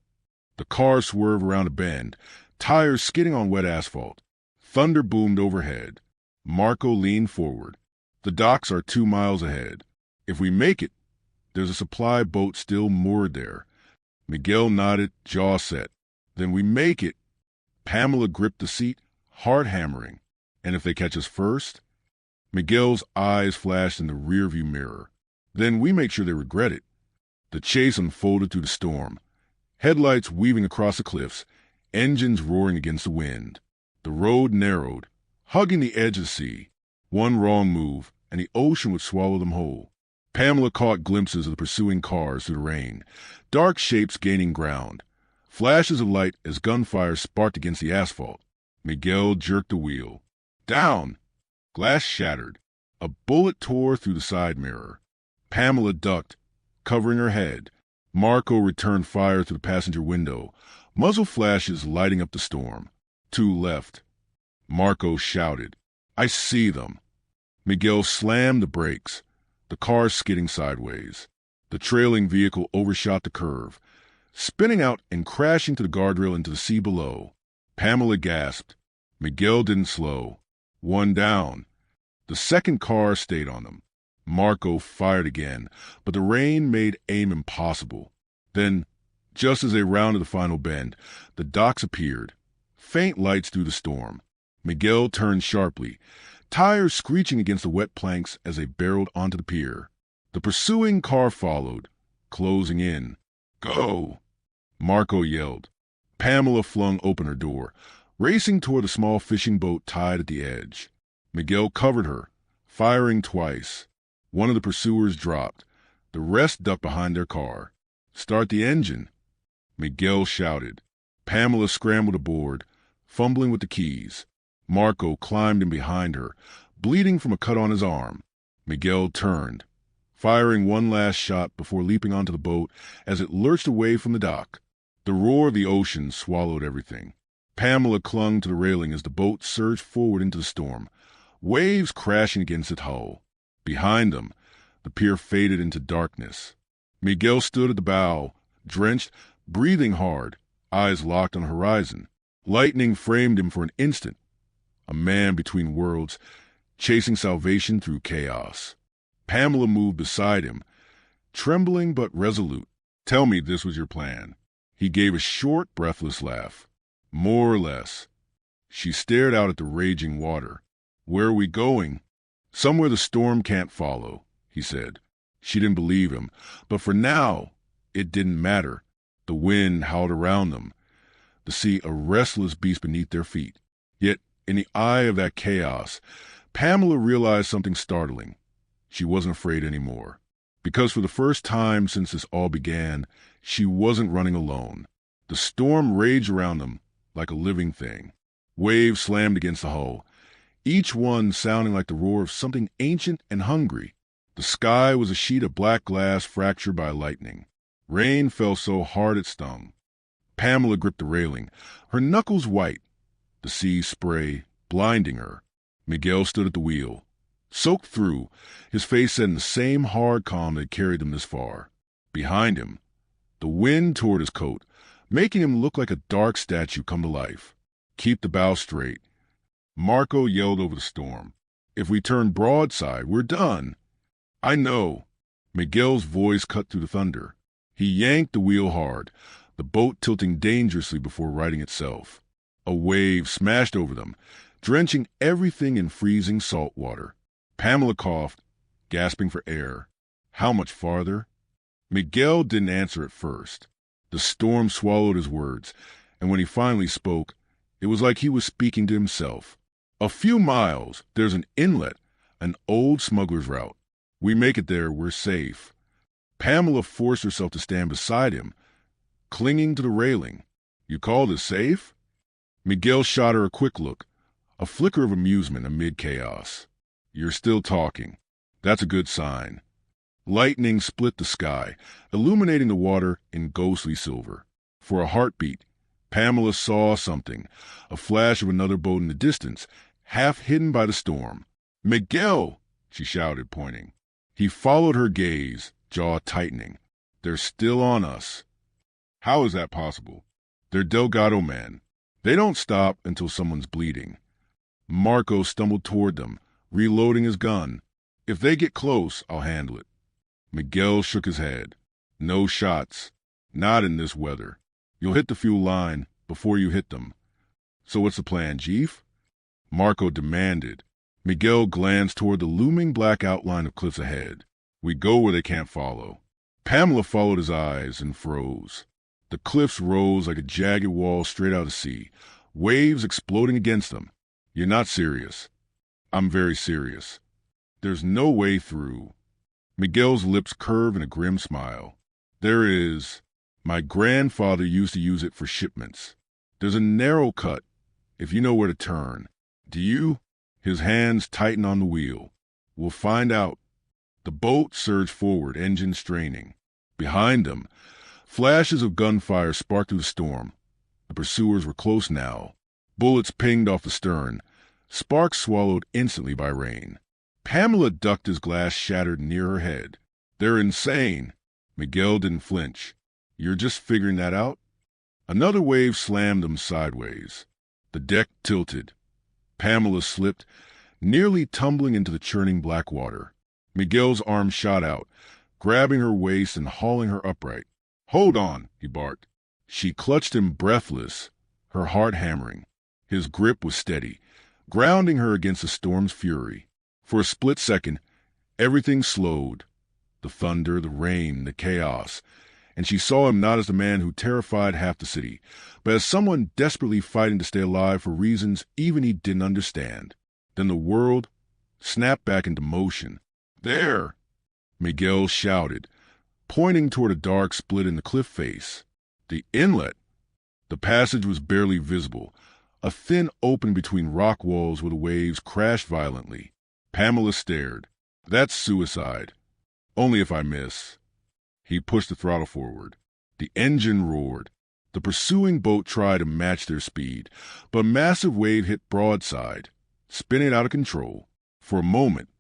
The car swerved around a bend, tires skidding on wet asphalt. Thunder boomed overhead. Marco leaned forward. "The docks are 2 miles ahead. If we make it, there's a supply boat still moored there." Miguel nodded, jaw set. "Then we make it." Pamela gripped the seat, heart hammering. "And if they catch us first?" Miguel's eyes flashed in the rearview mirror. "Then we make sure they regret it." The chase unfolded through the storm. Headlights weaving across the cliffs, engines roaring against the wind. The road narrowed, hugging the edge of the sea. One wrong move, and the ocean would swallow them whole. Pamela caught glimpses of the pursuing cars through the rain, dark shapes gaining ground. Flashes of light as gunfire sparked against the asphalt. Miguel jerked the wheel. "Down!" Glass shattered. A bullet tore through the side mirror. Pamela ducked, covering her head. Marco returned fire through the passenger window, muzzle flashes lighting up the storm. 2 left. Marco shouted, "I see them." Miguel slammed the brakes, the car skidding sideways. The trailing vehicle overshot the curve, spinning out and crashing to the guardrail into the sea below. Pamela gasped. Miguel didn't slow. 1 down. The second car stayed on them. Marco fired again, but the rain made aim impossible. Then, just as they rounded the final bend, the docks appeared, faint lights through the storm. Miguel turned sharply, tires screeching against the wet planks as they barreled onto the pier. The pursuing car followed, closing in. "Go!" Marco yelled. Pamela flung open her door, racing toward the small fishing boat tied at the edge. Miguel covered her, firing twice. One of the pursuers dropped. The rest ducked behind their car. "Start the engine," Miguel shouted. Pamela scrambled aboard, fumbling with the keys. Marco climbed in behind her, bleeding from a cut on his arm. Miguel turned, firing one last shot before leaping onto the boat as it lurched away from the dock. The roar of the ocean swallowed everything. Pamela clung to the railing as the boat surged forward into the storm, waves crashing against its hull. Behind them, the pier faded into darkness. Miguel stood at the bow, drenched, breathing hard, eyes locked on the horizon. Lightning framed him for an instant, a man between worlds, chasing salvation through chaos. Pamela moved beside him, trembling but resolute. "Tell me this was your plan." He gave a short, breathless laugh. "More or less." She stared out at the raging water. "Where are we going?" "Somewhere the storm can't follow," he said. She didn't believe him, but for now, it didn't matter. The wind howled around them, the sea a restless beast beneath their feet. Yet, in the eye of that chaos, Pamela realized something startling. She wasn't afraid anymore. Because for the first time since this all began, she wasn't running alone. The storm raged around them like a living thing. Waves slammed against the hull, each one sounding like the roar of something ancient and hungry. The sky was a sheet of black glass fractured by lightning. Rain fell so hard it stung. Pamela gripped the railing, her knuckles white, the sea spray blinding her. Miguel stood at the wheel, soaked through, his face set in the same hard calm that carried them this far. Behind him, the wind tore his coat, making him look like a dark statue come to life. "Keep the bow straight." Marco yelled over the storm. "If we turn broadside, we're done." "I know." Miguel's voice cut through the thunder. He yanked the wheel hard, the boat tilting dangerously before righting itself. A wave smashed over them, drenching everything in freezing salt water. Pamela coughed, gasping for air. How much farther? Miguel didn't answer at first. The storm swallowed his words, and when he finally spoke, it was like he was speaking to himself. "A few miles, there's an inlet, an old smuggler's route. We make it there, we're safe." Pamela forced herself to stand beside him, clinging to the railing. "You call this safe?" Miguel shot her a quick look, a flicker of amusement amid chaos. "You're still talking. That's a good sign." Lightning split the sky, illuminating the water in ghostly silver. For a heartbeat, Pamela saw something, a flash of another boat in the distance, half hidden by the storm. "Miguel!" she shouted, pointing. He followed her gaze, jaw tightening. "They're still on us." "How is that possible?" "They're Delgado men. They don't stop until someone's bleeding." Marco stumbled toward them, reloading his gun. "If they get close, I'll handle it." Miguel shook his head. "No shots. Not in this weather. You'll hit the fuel line before you hit them." "So what's the plan, Chief?" Marco demanded. Miguel glanced toward the looming black outline of cliffs ahead. "We go where they can't follow." Pamela followed his eyes and froze. The cliffs rose like a jagged wall straight out of the sea, waves exploding against them. "You're not serious." "I'm very serious." "There's no way through." Miguel's lips curved in a grim smile. "There is. My grandfather used to use it for shipments. There's a narrow cut, if you know where to turn. Do you?" His hands tightened on the wheel. "We'll find out." The boat surged forward, engine straining. Behind them, flashes of gunfire sparked through the storm. The pursuers were close now. Bullets pinged off the stern, sparks swallowed instantly by rain. Pamela ducked as glass shattered near her head. "They're insane." Miguel didn't flinch. "You're just figuring that out?" Another wave slammed them sideways. The deck tilted. Pamela slipped, nearly tumbling into the churning black water. Miguel's arm shot out, grabbing her waist and hauling her upright. "Hold on," he barked. She clutched him breathless, her heart hammering. His grip was steady, grounding her against the storm's fury. For a split second, everything slowed. The thunder, the rain, the chaos. And she saw him not as the man who terrified half the city, but as someone desperately fighting to stay alive for reasons even he didn't understand. Then the world snapped back into motion. "There!" Miguel shouted, pointing toward a dark split in the cliff face. The inlet. The passage was barely visible, a thin opening between rock walls where the waves crashed violently. Pamela stared. "That's suicide. Only if I miss." He pushed the throttle forward. The engine roared. The pursuing boat tried to match their speed, but a massive wave hit broadside, spinning it out of control. For a moment,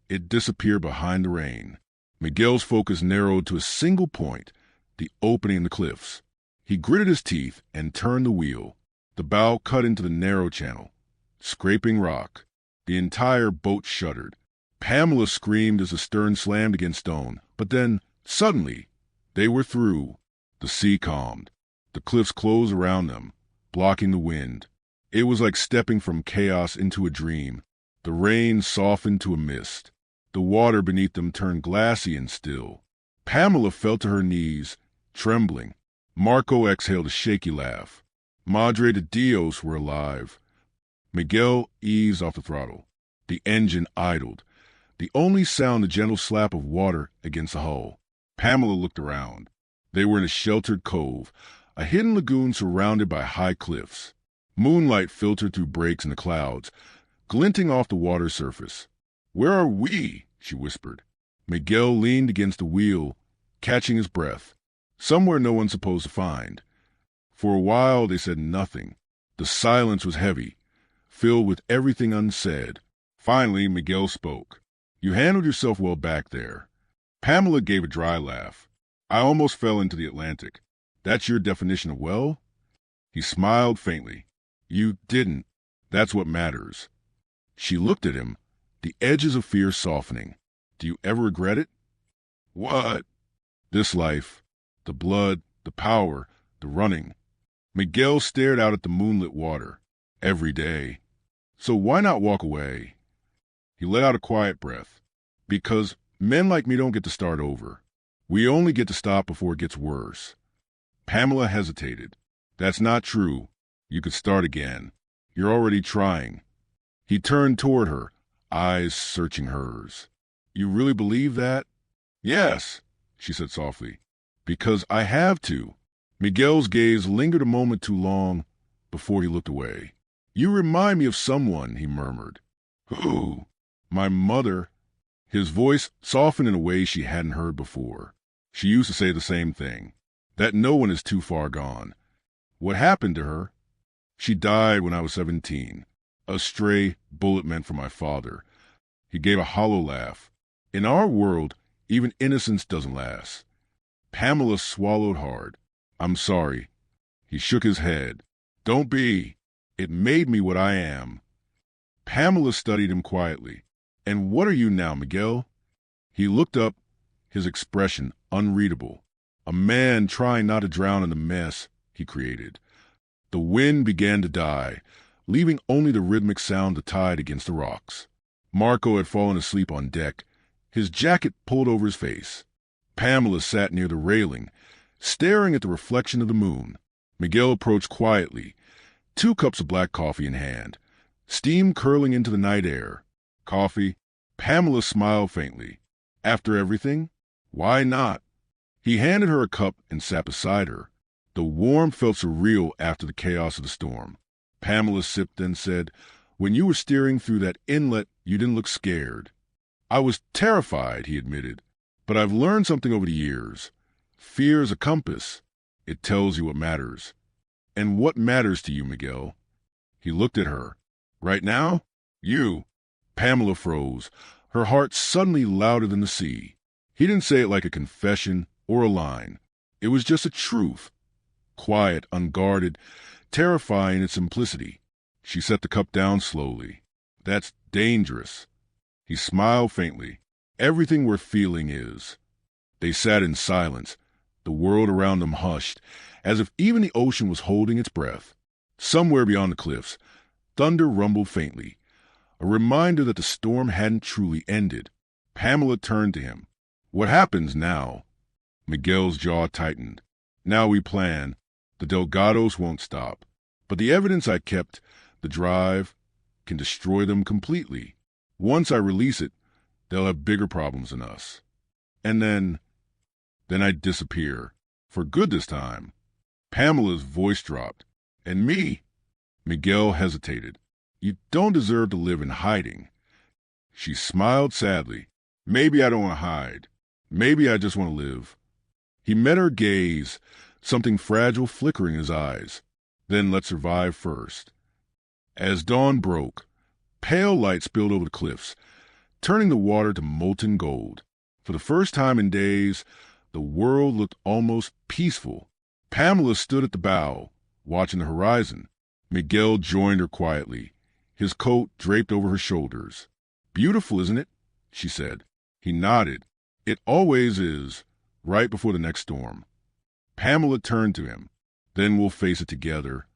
it disappeared behind the rain. Miguel's focus narrowed to a single point, the opening in the cliffs. He gritted his teeth and turned the wheel. The bow cut into the narrow channel, scraping rock. The entire boat shuddered. Pamela screamed as the stern slammed against stone, but then, suddenly, they were through. The sea calmed. The cliffs closed around them, blocking the wind. It was like stepping from chaos into a dream. The rain softened to a mist. The water beneath them turned glassy and still. Pamela fell to her knees, trembling. Marco exhaled a shaky laugh. Madre de Dios were alive. Miguel eased off the throttle. The engine idled. The only sound the gentle slap of water against the hull. Pamela looked around. They were in a sheltered cove, a hidden lagoon surrounded by high cliffs. Moonlight filtered through breaks in the clouds, glinting off the water's surface. "Where are we?" she whispered. Miguel leaned against the wheel, catching his breath. Somewhere no one's supposed to find. For a while they said nothing. The silence was heavy, filled with everything unsaid. Finally, Miguel spoke. "You handled yourself well back there." Pamela gave a dry laugh. "I almost fell into the Atlantic. That's your definition of well?" He smiled faintly. "You didn't. That's what matters." She looked at him, the edges of fear softening. "Do you ever regret it?" "What?" "This life. The blood, the power, the running." Miguel stared out at the moonlit water. "Every day. So why not walk away?" He let out a quiet breath. "Because men like me don't get to start over. We only get to stop before it gets worse." Pamela hesitated. "That's not true. You could start again. You're already trying." He turned toward her, eyes searching hers. "You really believe that?" "Yes," she said softly. "Because I have to." Miguel's gaze lingered a moment too long before he looked away. "You remind me of someone," he murmured. "Who?" "My mother." His voice softened in a way she hadn't heard before. She used to say the same thing, that no one is too far gone. "What happened to her?" "She died when I was 17. A stray bullet meant for my father." He gave a hollow laugh. "In our world, even innocence doesn't last." Pamela swallowed hard. "I'm sorry." He shook his head. "Don't be. It made me what I am." Pamela studied him quietly. "And what are you now, Miguel?" He looked up, his expression unreadable. A man trying not to drown in the mess he created. The wind began to die, leaving only the rhythmic sound of the tide against the rocks. Marco had fallen asleep on deck, his jacket pulled over his face. Pamela sat near the railing, staring at the reflection of the moon. Miguel approached quietly, 2 cups of black coffee in hand, steam curling into the night air. "Coffee?" Pamela smiled faintly. "After everything? Why not?" He handed her a cup and sat beside her. The warmth felt surreal after the chaos of the storm. Pamela sipped and said, "When you were steering through that inlet, you didn't look scared." "I was terrified," he admitted. "But I've learned something over the years. Fear is a compass. It tells you what matters." "And what matters to you, Miguel?" He looked at her. "Right now? You." Pamela froze, her heart suddenly louder than the sea. He didn't say it like a confession or a line. It was just a truth. Quiet, unguarded, terrifying in its simplicity. She set the cup down slowly. "That's dangerous." He smiled faintly. "Everything worth feeling is." They sat in silence, the world around them hushed, as if even the ocean was holding its breath. Somewhere beyond the cliffs, thunder rumbled faintly, a reminder that the storm hadn't truly ended. Pamela turned to him. "What happens now?" Miguel's jaw tightened. "Now we plan. The Delgados won't stop. But the evidence I kept, the drive, can destroy them completely. Once I release it, they'll have bigger problems than us. And then I disappear. For good this time." Pamela's voice dropped. "And me?" Miguel hesitated. "You don't deserve to live in hiding." She smiled sadly. "Maybe I don't want to hide. Maybe I just want to live." He met her gaze, something fragile flickering in his eyes. "Then let's survive first." As dawn broke, pale light spilled over the cliffs, turning the water to molten gold. For the first time in days, the world looked almost peaceful. Pamela stood at the bow, watching the horizon. Miguel joined her quietly, his coat draped over her shoulders. "Beautiful, isn't it?" she said. He nodded. "It always is, right before the next storm." Pamela turned to him. "Then we'll face it together."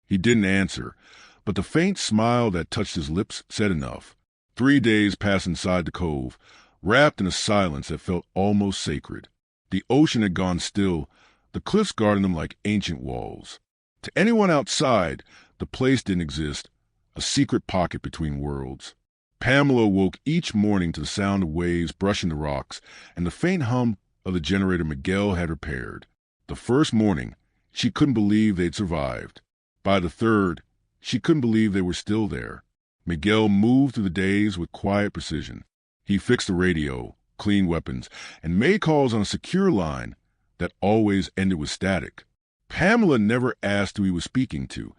He didn't answer, but the faint smile that touched his lips said enough. 3 days passed inside the cove, wrapped in a silence that felt almost sacred. The ocean had gone still, the cliffs guarding them like ancient walls. To anyone outside, the place didn't exist, a secret pocket between worlds. Pamela woke each morning to the sound of waves brushing the rocks and the faint hum of the generator Miguel had repaired. The first morning, she couldn't believe they'd survived. By the third, she couldn't believe they were still there. Miguel moved through the days with quiet precision. He fixed the radio, cleaned weapons, and made calls on a secure line that always ended with static. Pamela never asked who he was speaking to.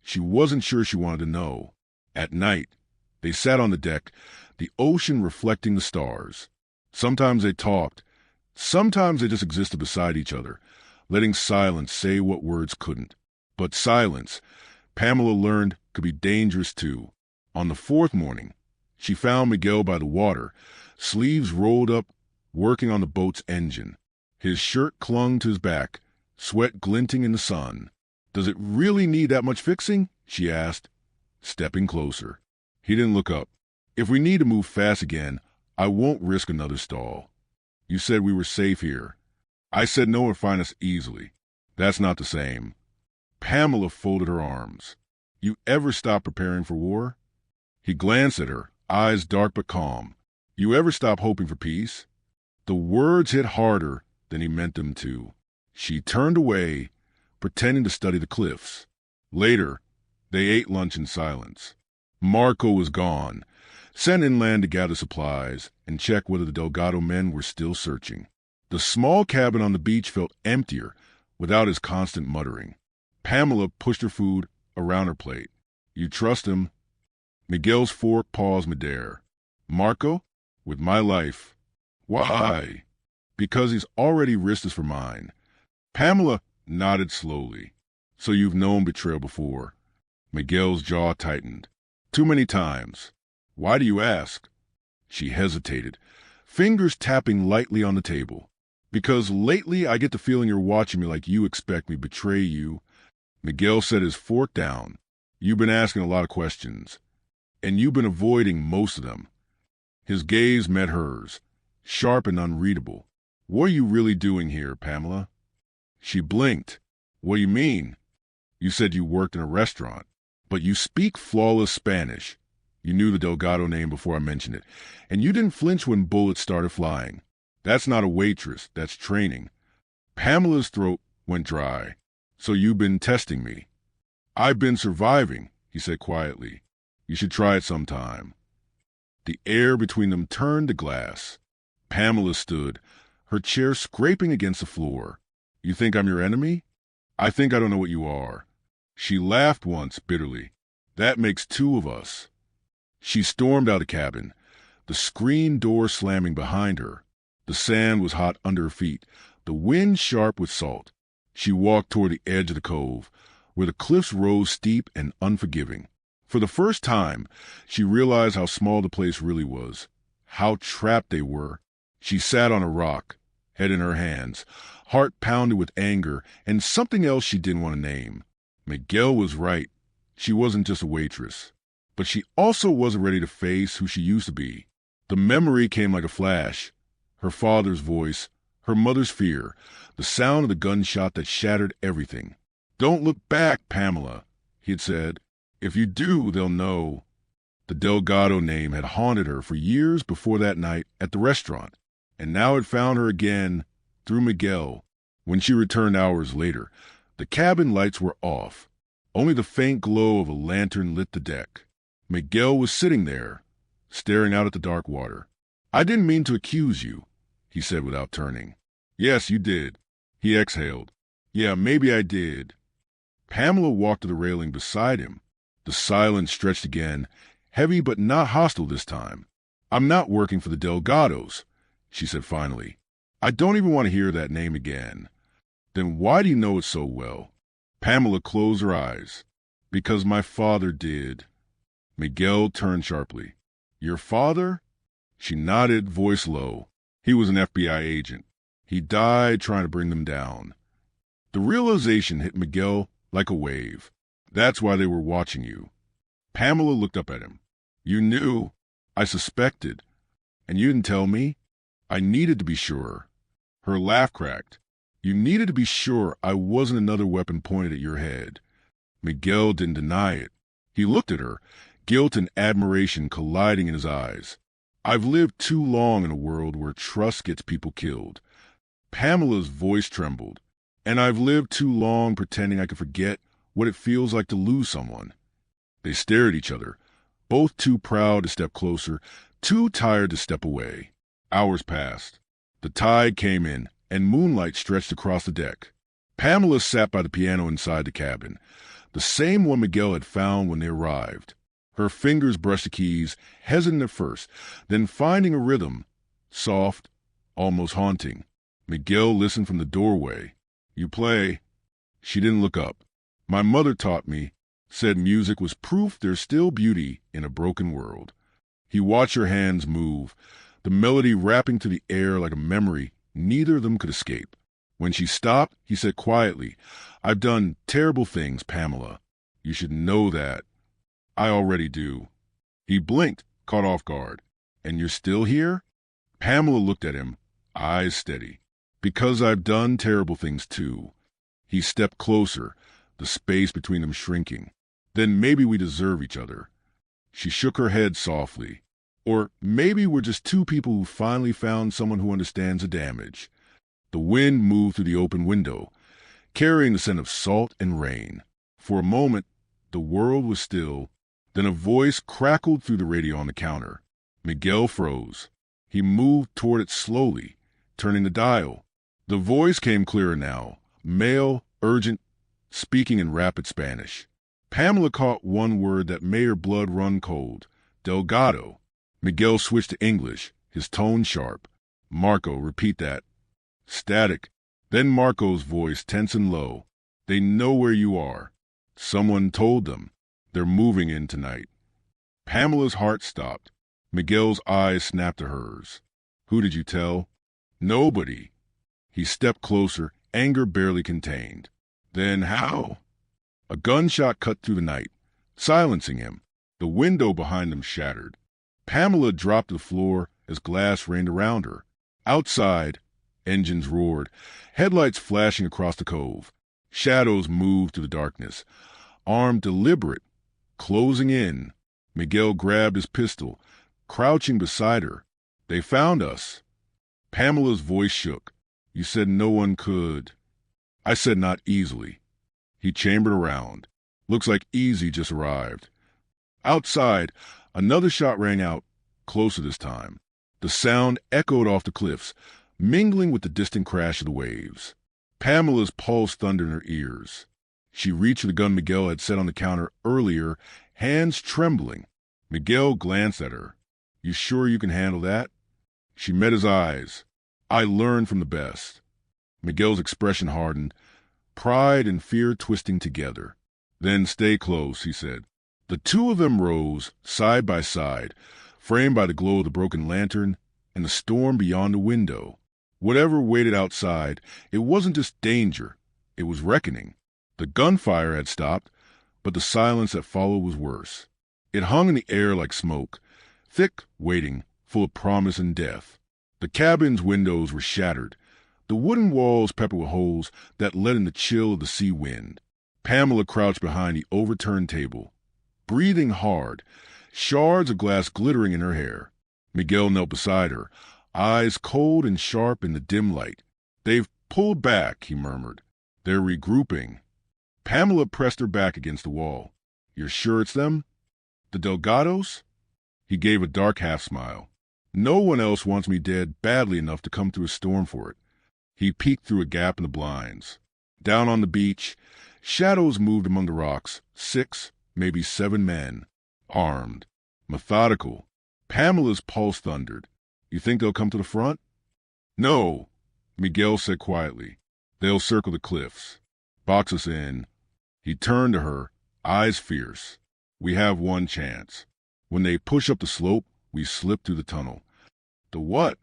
She wasn't sure she wanted to know. At night, they sat on the deck, the ocean reflecting the stars. Sometimes they talked. Sometimes they just existed beside each other, letting silence say what words couldn't. But silence, Pamela learned, could be dangerous too. On the fourth morning, she found Miguel by the water, sleeves rolled up, working on the boat's engine. His shirt clung to his back, sweat glinting in the sun. "Does it really need that much fixing?" she asked, stepping closer. He didn't look up. "If we need to move fast again, I won't risk another stall. You said we were safe here." "I said no one would find us easily." "That's not the same." Pamela folded her arms. "You ever stop preparing for war?" He glanced at her, eyes dark but calm. "You ever stop hoping for peace?" The words hit harder than he meant them to. She turned away, pretending to study the cliffs. Later, they ate lunch in silence. Marco was gone, sent inland to gather supplies and check whether the Delgado men were still searching. The small cabin on the beach felt emptier without his constant muttering. Pamela pushed her food around her plate. "You trust him?" Miguel's fork paused midair. "Marco? With my life." "Why?" "Because he's already risked this for mine." Pamela nodded slowly. "So you've known betrayal before?" Miguel's jaw tightened. "Too many times." "Why do you ask?" She hesitated, fingers tapping lightly on the table. "Because lately I get the feeling you're watching me like you expect me to betray you." Miguel set his fork down. "You've been asking a lot of questions, and you've been avoiding most of them." His gaze met hers, sharp and unreadable. "What are you really doing here, Pamela?" She blinked. "What do you mean?" "You said you worked in a restaurant, but you speak flawless Spanish. You knew the Delgado name before I mentioned it, and you didn't flinch when bullets started flying. That's not a waitress, that's training." Pamela's throat went dry. "So you've been testing me?" "I've been surviving," he said quietly. "You should try it sometime." The air between them turned to glass. Pamela stood, her chair scraping against the floor. "You think I'm your enemy?" "I think I don't know what you are." She laughed once bitterly. "That makes two of us." She stormed out of the cabin, the screen door slamming behind her. The sand was hot under her feet, the wind sharp with salt. She walked toward the edge of the cove, where the cliffs rose steep and unforgiving. For the first time, she realized how small the place really was, how trapped they were. She sat on a rock, head in her hands, heart pounded with anger and something else she didn't want to name. Miguel was right. She wasn't just a waitress, but she also wasn't ready to face who she used to be. The memory came like a flash. Her father's voice, her mother's fear, the sound of the gunshot that shattered everything. "Don't look back, Pamela," he had said. "If you do, they'll know." The Delgado name had haunted her for years before that night at the restaurant, and now it found her again through Miguel. When she returned hours later, the cabin lights were off. Only the faint glow of a lantern lit the deck. Miguel was sitting there, staring out at the dark water. "I didn't mean to accuse you," he said without turning. "Yes, you did." He exhaled. "Yeah, maybe I did." Pamela walked to the railing beside him. The silence stretched again, heavy but not hostile this time. "I'm not working for the Delgados," she said finally. "I don't even want to hear that name again." "Then why do you know it so well?" Pamela closed her eyes. "Because my father did." Miguel turned sharply. "Your father?" She nodded, voice low. "He was an FBI agent. He died trying to bring them down." The realization hit Miguel like a wave. "That's why they were watching you." Pamela looked up at him. "You knew." "I suspected." "And you didn't tell me?" "I needed to be sure." Her laugh cracked. "You needed to be sure I wasn't another weapon pointed at your head." Miguel didn't deny it. He looked at her, guilt and admiration colliding in his eyes. "I've lived too long in a world where trust gets people killed." Pamela's voice trembled. "And I've lived too long pretending I could forget what it feels like to lose someone." They stared at each other, both too proud to step closer, too tired to step away. Hours passed. The tide came in, and moonlight stretched across the deck. Pamela sat by the piano inside the cabin, the same one Miguel had found when they arrived. Her fingers brushed the keys, hesitant at first, then finding a rhythm, soft, almost haunting. Miguel listened from the doorway. "You play?" She didn't look up. "My mother taught me, said music was proof there's still beauty in a broken world." He watched her hands move, the melody wrapping to the air like a memory neither of them could escape. When she stopped, he said quietly, "I've done terrible things, Pamela. You should know that." "I already do." He blinked, caught off guard. "And you're still here?" Pamela looked at him, eyes steady. "Because I've done terrible things too." He stepped closer, the space between them shrinking. "Then maybe we deserve each other." She shook her head softly. "Or maybe we're just two people who finally found someone who understands the damage." The wind moved through the open window, carrying the scent of salt and rain. For a moment, the world was still. Then a voice crackled through the radio on the counter. Miguel froze. He moved toward it slowly, turning the dial. The voice came clearer now, male, urgent, speaking in rapid Spanish. Pamela caught one word that made her blood run cold. Delgado. Miguel switched to English, his tone sharp. "Marco, repeat that." Static. Then Marco's voice tense and low. "They know where you are. Someone told them. They're moving in tonight." Pamela's heart stopped. Miguel's eyes snapped to hers. "Who did you tell?" "Nobody." He stepped closer, anger barely contained. "Then how?" A gunshot cut through the night, silencing him. The window behind them shattered. Pamela dropped to the floor as glass rained around her. Outside, engines roared, headlights flashing across the cove. Shadows moved through the darkness, armed deliberate, closing in. Miguel grabbed his pistol, crouching beside her. "They found us." Pamela's voice shook. "You said no one could." "I said not easily." He chambered around. "Looks like Easy just arrived." Outside, another shot rang out, closer this time. The sound echoed off the cliffs, mingling with the distant crash of the waves. Pamela's pulse thundered in her ears. She reached for the gun Miguel had set on the counter earlier, hands trembling. Miguel glanced at her. "You sure you can handle that?" She met his eyes. "I learned from the best." Miguel's expression hardened, pride and fear twisting together. "Then stay close," he said. The two of them rose, side by side, framed by the glow of the broken lantern and the storm beyond the window. Whatever waited outside, it wasn't just danger, it was reckoning. The gunfire had stopped, but the silence that followed was worse. It hung in the air like smoke, thick, waiting, full of promise and death. The cabin's windows were shattered, the wooden walls peppered with holes that let in the chill of the sea wind. Pamela crouched behind the overturned table, breathing hard, shards of glass glittering in her hair. Miguel knelt beside her, eyes cold and sharp in the dim light. "They've pulled back," he murmured. "They're regrouping." Pamela pressed her back against the wall. "You're sure it's them? The Delgados?" He gave a dark half-smile. "No one else wants me dead badly enough to come through a storm for it." He peeked through a gap in the blinds. Down on the beach, shadows moved among the rocks, 6, maybe 7 men, armed, methodical. Pamela's pulse thundered. "You think they'll come to the front?" "No," Miguel said quietly. "They'll circle the cliffs. Box us in." He turned to her, eyes fierce. "We have one chance. When they push up the slope, we slip through the tunnel." "The what?"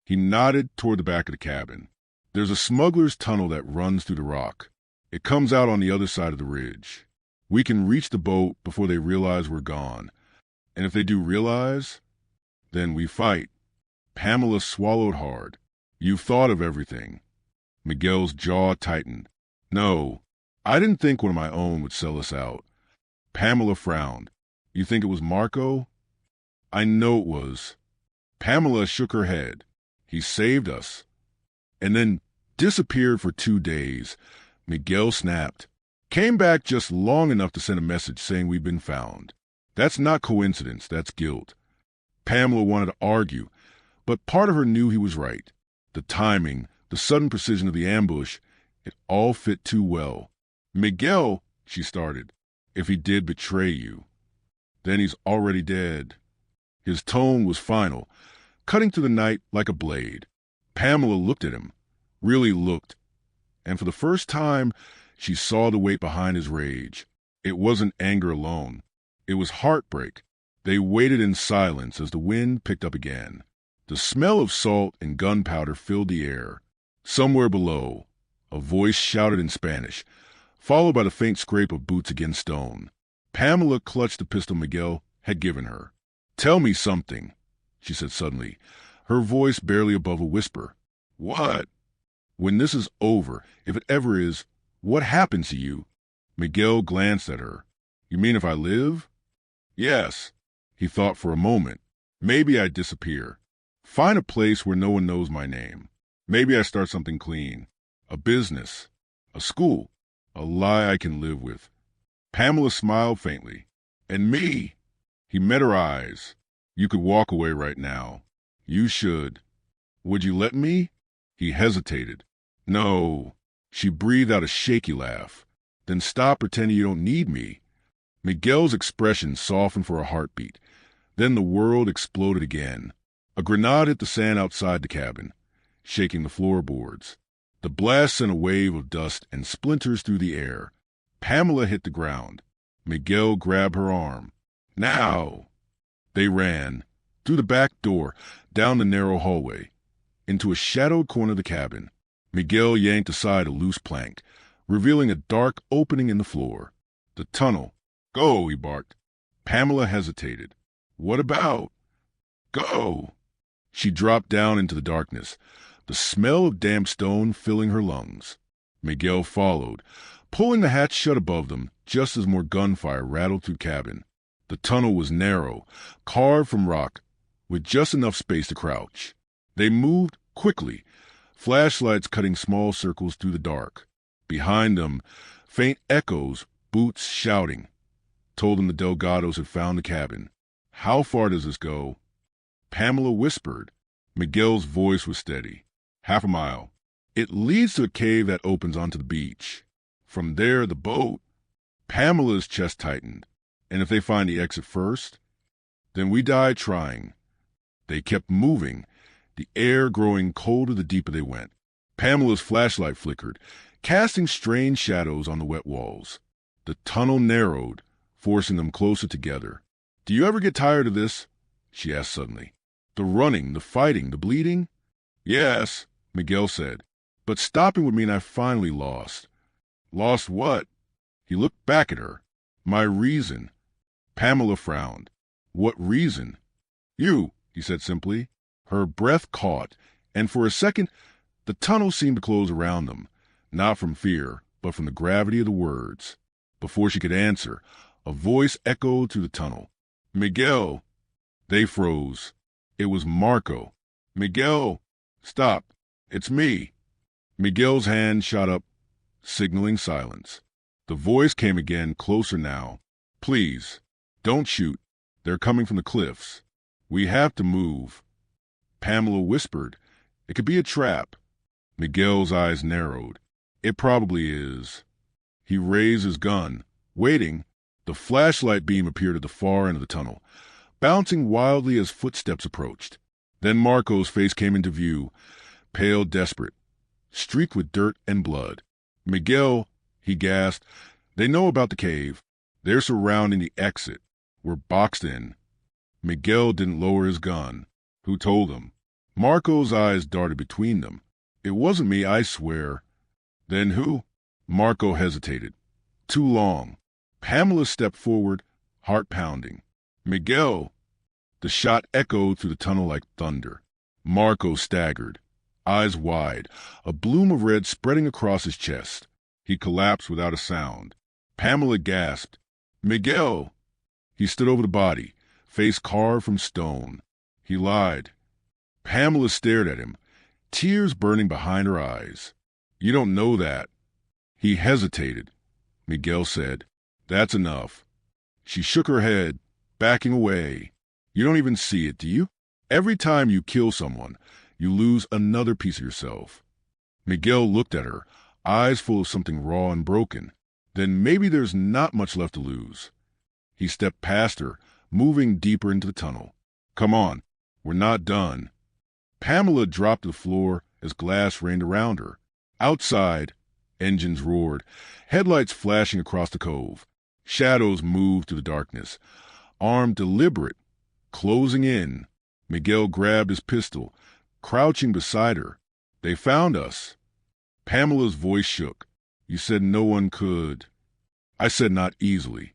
He nodded toward the back of the cabin. "There's a smuggler's tunnel that runs through the rock. It comes out on the other side of the ridge. We can reach the boat before they realize we're gone. And if they do realize, then we fight." Pamela swallowed hard. "You've thought of everything." Miguel's jaw tightened. "No, I didn't think one of my own would sell us out." Pamela frowned. "You think it was Marco?" "I know it was." Pamela shook her head. "He saved us." And then disappeared for 2 days. Miguel snapped. "Came back just long enough to send a message saying we'd been found. That's not coincidence, that's guilt." Pamela wanted to argue, but part of her knew he was right. The timing, the sudden precision of the ambush, it all fit too well. "Miguel," she started, "if he did betray you, then he's already dead." His tone was final, cutting through the night like a blade. Pamela looked at him, really looked, and for the first time she saw the weight behind his rage. It wasn't anger alone. It was heartbreak. They waited in silence as the wind picked up again. The smell of salt and gunpowder filled the air. Somewhere below, a voice shouted in Spanish, followed by the faint scrape of boots against stone. Pamela clutched the pistol Miguel had given her. "Tell me something," she said suddenly, her voice barely above a whisper. "What?" "When this is over, if it ever is, what happens to you?" Miguel glanced at her. "You mean if I live?" "Yes." He thought for a moment. "Maybe I disappear. Find a place where no one knows my name. Maybe I start something clean. A business. A school. A lie I can live with." Pamela smiled faintly. "And me?" He met her eyes. "You could walk away right now. You should. Would you let me?" He hesitated. "No." She breathed out a shaky laugh. "Then stop pretending you don't need me." Miguel's expression softened for a heartbeat. Then the world exploded again. A grenade hit the sand outside the cabin, shaking the floorboards. The blast sent a wave of dust and splinters through the air. Pamela hit the ground. Miguel grabbed her arm. "Now!" They ran, through the back door, down the narrow hallway, into a shadowed corner of the cabin. Miguel yanked aside a loose plank, revealing a dark opening in the floor. The tunnel. "Go," he barked. Pamela hesitated. "What about?" "Go." She dropped down into the darkness, the smell of damp stone filling her lungs. Miguel followed, pulling the hatch shut above them just as more gunfire rattled through the cabin. The tunnel was narrow, carved from rock, with just enough space to crouch. They moved quickly, flashlights cutting small circles through the dark. Behind them, faint echoes, boots shouting, told them the Delgados had found the cabin. "How far does this go?" Pamela whispered. Miguel's voice was steady. "Half a mile. It leads to a cave that opens onto the beach. From there, the boat." Pamela's chest tightened. "And if they find the exit first?" "Then we die trying." They kept moving, the air growing colder the deeper they went. Pamela's flashlight flickered, casting strange shadows on the wet walls. The tunnel narrowed, forcing them closer together. "Do you ever get tired of this?" she asked suddenly. "The running, the fighting, the bleeding?" "Yes," Miguel said. "But stopping would mean I finally lost." "Lost what?" He looked back at her. My reason. Pamela frowned. What reason? You, he said simply. Her breath caught, and for a second, the tunnel seemed to close around them, not from fear, but from the gravity of the words. Before she could answer, a voice echoed through the tunnel. Miguel! They froze. It was Marco. Miguel! Stop. It's me. Miguel's hand shot up, signaling silence. The voice came again, closer now. Please, don't shoot. They're coming from the cliffs. We have to move. Pamela whispered. It could be a trap. Miguel's eyes narrowed. It probably is. He raised his gun, waiting. The flashlight beam appeared at the far end of the tunnel, bouncing wildly as footsteps approached. Then Marco's face came into view, pale, desperate, streaked with dirt and blood. Miguel, he gasped, they know about the cave. They're surrounding the exit. We're boxed in. Miguel didn't lower his gun. Who told him? Marco's eyes darted between them. It wasn't me, I swear. Then who? Marco hesitated. Too long. Pamela stepped forward, heart pounding. Miguel! The shot echoed through the tunnel like thunder. Marco staggered, eyes wide, a bloom of red spreading across his chest. He collapsed without a sound. Pamela gasped. Miguel! He stood over the body, face carved from stone. He lied. Pamela stared at him, tears burning behind her eyes. You don't know that. He hesitated. Miguel said, That's enough. She shook her head, backing away. You don't even see it, do you? Every time you kill someone, you lose another piece of yourself. Miguel looked at her, eyes full of something raw and broken. Then maybe there's not much left to lose. He stepped past her, moving deeper into the tunnel. Come on, we're not done. Pamela dropped to the floor as glass rained around her. Outside, engines roared, headlights flashing across the cove. Shadows moved through the darkness, armed deliberate, closing in. Miguel grabbed his pistol, crouching beside her. They found us. Pamela's voice shook. You said no one could. I said not easily.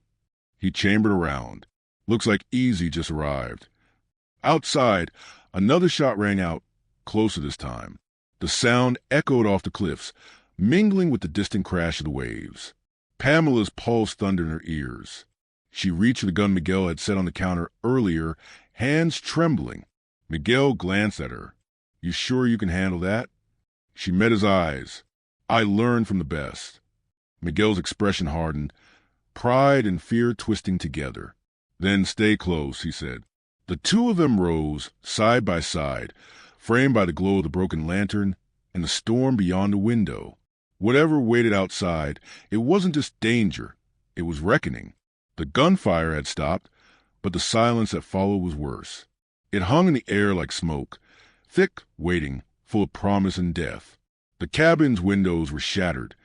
He chambered around. Looks like Easy just arrived. Outside, another shot rang out, closer this time. The sound echoed off the cliffs, mingling with the distant crash of the waves. Pamela's pulse thundered in her ears. She reached for the gun Miguel had set on the counter earlier, hands trembling. Miguel glanced at her. You sure you can handle that? She met his eyes. I learned from the best. Miguel's expression hardened, pride and fear twisting together. Then stay close, he said. The two of them rose, side by side, framed by the glow of the broken lantern and the storm beyond the window. Whatever waited outside, it wasn't just danger, it was reckoning. The gunfire had stopped, but the silence that followed was worse. It hung in the air like smoke, thick, waiting, full of promise and death. The cabin's windows were shattered,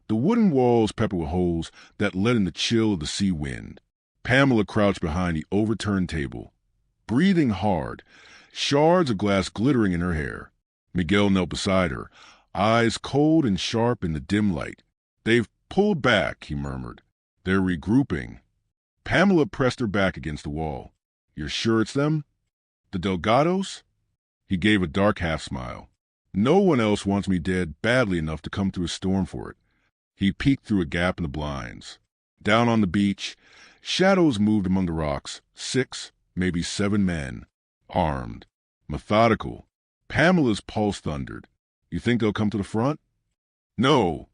the wooden walls peppered with holes that let in the chill of the sea wind. Pamela crouched behind the overturned table, breathing hard, shards of glass glittering in her hair. Miguel knelt beside her, eyes cold and sharp in the dim light. They've pulled back, he murmured. They're regrouping. Pamela pressed her back against the wall. You're sure it's them? The Delgados? He gave a dark half-smile. No one else wants me dead badly enough to come through a storm for it. He peeked through a gap in the blinds. Down on the beach, shadows moved among the rocks, 6, maybe 7 men, armed, methodical. Pamela's pulse thundered. You think they'll come to the front? No,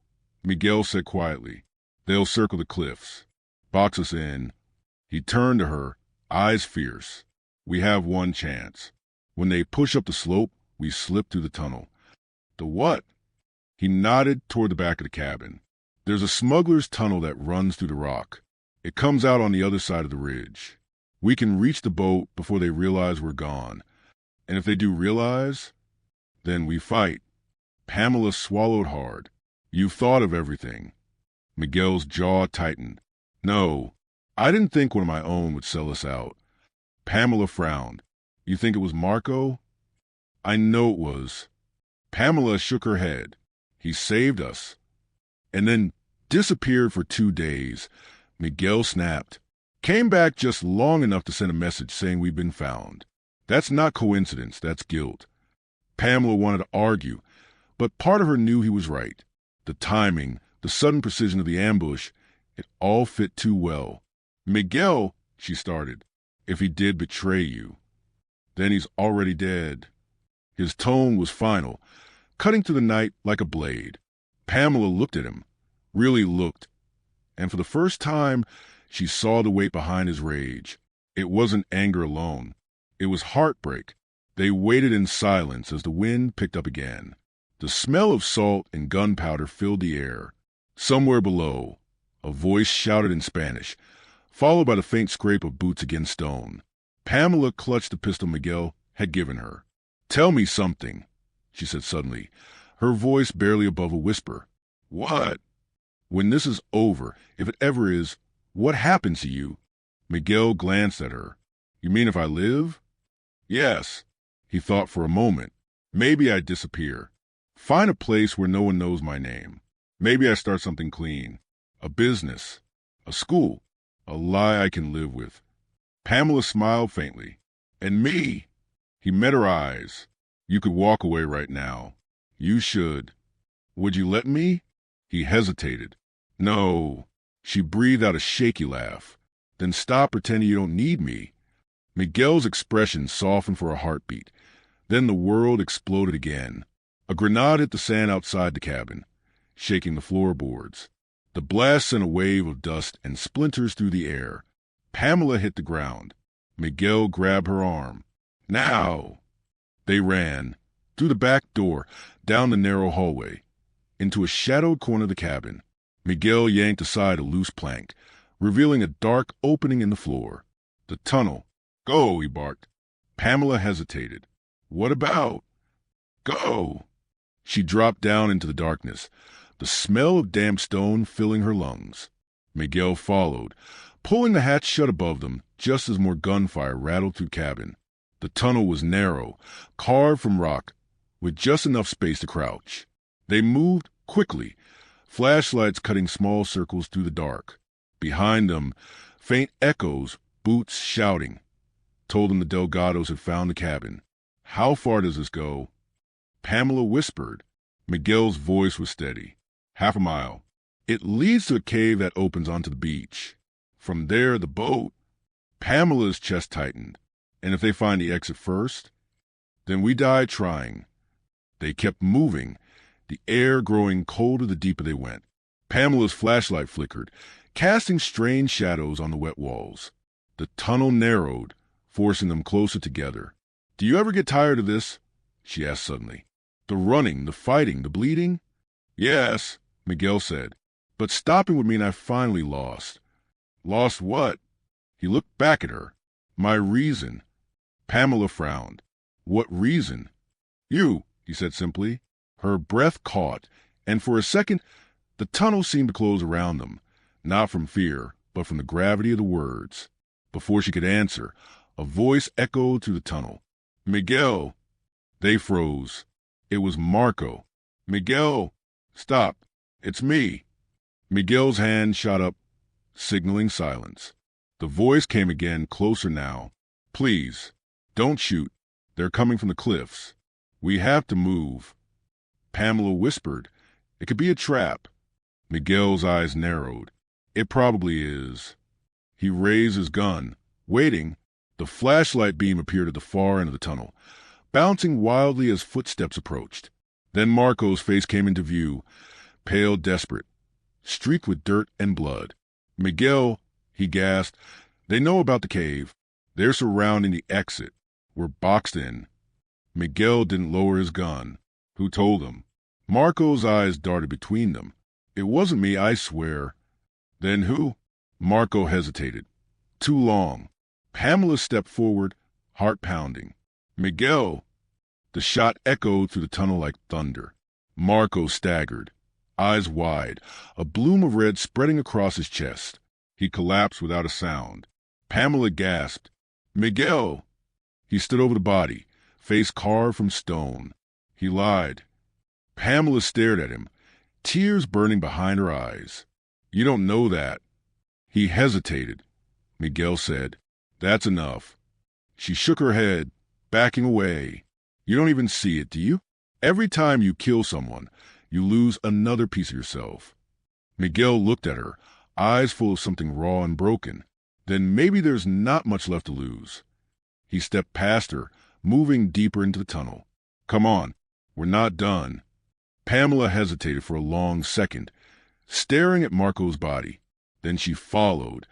Miguel said quietly. They'll circle the cliffs, box us in. He turned to her, eyes fierce. We have one chance. When they push up the slope, we slip through the tunnel. The what? He nodded toward the back of the cabin. There's a smuggler's tunnel that runs through the rock. It comes out on the other side of the ridge. We can reach the boat before they realize we're gone. And if they do realize, then we fight. Pamela swallowed hard. You've thought of everything. Miguel's jaw tightened. No, I didn't think one of my own would sell us out. Pamela frowned. You think it was Marco? I know it was. Pamela shook her head. He saved us. And then disappeared for 2 days, Miguel snapped. Came back just long enough to send a message saying we'd been found. That's not coincidence, that's guilt. Pamela wanted to argue, but part of her knew he was right. The timing, the sudden precision of the ambush, it all fit too well. Miguel, she started, if he did betray you, then he's already dead. His tone was final, cutting through the night like a blade. Pamela looked at him, really looked, and for the first time, she saw the weight behind his rage. It wasn't anger alone. It was heartbreak. They waited in silence as the wind picked up again. The smell of salt and gunpowder filled the air. Somewhere below, a voice shouted in Spanish, followed by the faint scrape of boots against stone. Pamela clutched the pistol Miguel had given her. "Tell me something," she said suddenly, her voice barely above a whisper. "What?" "When this is over, if it ever is, what happens to you?" Miguel glanced at her. "You mean if I live?" "Yes." He thought for a moment. "Maybe I disappear. Find a place where no one knows my name. Maybe I start something clean. A business. A school. A lie I can live with." Pamela smiled faintly. "And me?" He met her eyes. "You could walk away right now. You should. Would you let me?" He hesitated. "No." She breathed out a shaky laugh. "Then stop pretending you don't need me." Miguel's expression softened for a heartbeat. Then the world exploded again. A grenade hit the sand outside the cabin, shaking the floorboards. The blast sent a wave of dust and splinters through the air. Pamela hit the ground. Miguel grabbed her arm. "Now!" They ran, through the back door, down the narrow hallway, into a shadowed corner of the cabin. Miguel yanked aside a loose plank, revealing a dark opening in the floor. The tunnel. "Go," he barked. Pamela hesitated. "What about?" "Go." She dropped down into the darkness, the smell of damp stone filling her lungs. Miguel followed, pulling the hatch shut above them just as more gunfire rattled through the cabin. The tunnel was narrow, carved from rock, with just enough space to crouch. They moved quickly, flashlights cutting small circles through the dark. Behind them, faint echoes, boots shouting, told them the Delgados had found the cabin. "How far does this go?" Pamela whispered. Miguel's voice was steady. "Half a mile. It leads to a cave that opens onto the beach. From there, the boat." Pamela's chest tightened. "And if they find the exit first?" "Then we die trying." They kept moving, the air growing colder the deeper they went. Pamela's flashlight flickered, casting strange shadows on the wet walls. The tunnel narrowed, forcing them closer together. "Do you ever get tired of this?" she asked suddenly. "The running, the fighting, the bleeding?" "Yes," Miguel said. "But stopping would mean I finally lost." "Lost what?" He looked back at her. "My reason." Pamela frowned. "What reason?" "You," he said simply. Her breath caught, and for a second the tunnel seemed to close around them, not from fear, but from the gravity of the words. Before she could answer, a voice echoed through the tunnel. "Miguel." They froze. It was Marco. "Miguel." "Stop. It's me." Miguel's hand shot up, signaling silence. The voice came again, closer now. "Please, don't shoot. They're coming from the cliffs. We have to move." Pamela whispered, "It could be a trap." Miguel's eyes narrowed. "It probably is." He raised his gun, waiting. The flashlight beam appeared at the far end of the tunnel, bouncing wildly as footsteps approached. Then Marco's face came into view, pale, desperate, streaked with dirt and blood. "Miguel," he gasped, "they know about the cave. They're surrounding the exit. We're boxed in." Miguel didn't lower his gun. "Who told them?" Marco's eyes darted between them. "It wasn't me, I swear." "Then who?" Marco hesitated. "Too long." Pamela stepped forward, heart pounding. "Miguel." The shot echoed through the tunnel like thunder. Marco staggered, eyes wide, a bloom of red spreading across his chest. He collapsed without a sound. Pamela gasped. "Miguel." He stood over the body, face carved from stone. He lied. Pamela stared at him, tears burning behind her eyes. "You don't know that." He hesitated. Miguel said, "That's enough." She shook her head, backing away. "You don't even see it, do you? Every time you kill someone, you lose another piece of yourself." Miguel looked at her, eyes full of something raw and broken. "Then maybe there's not much left to lose." He stepped past her, moving deeper into the tunnel. "Come on, we're not done." Pamela hesitated for a long second, staring at Marco's body. Then she followed,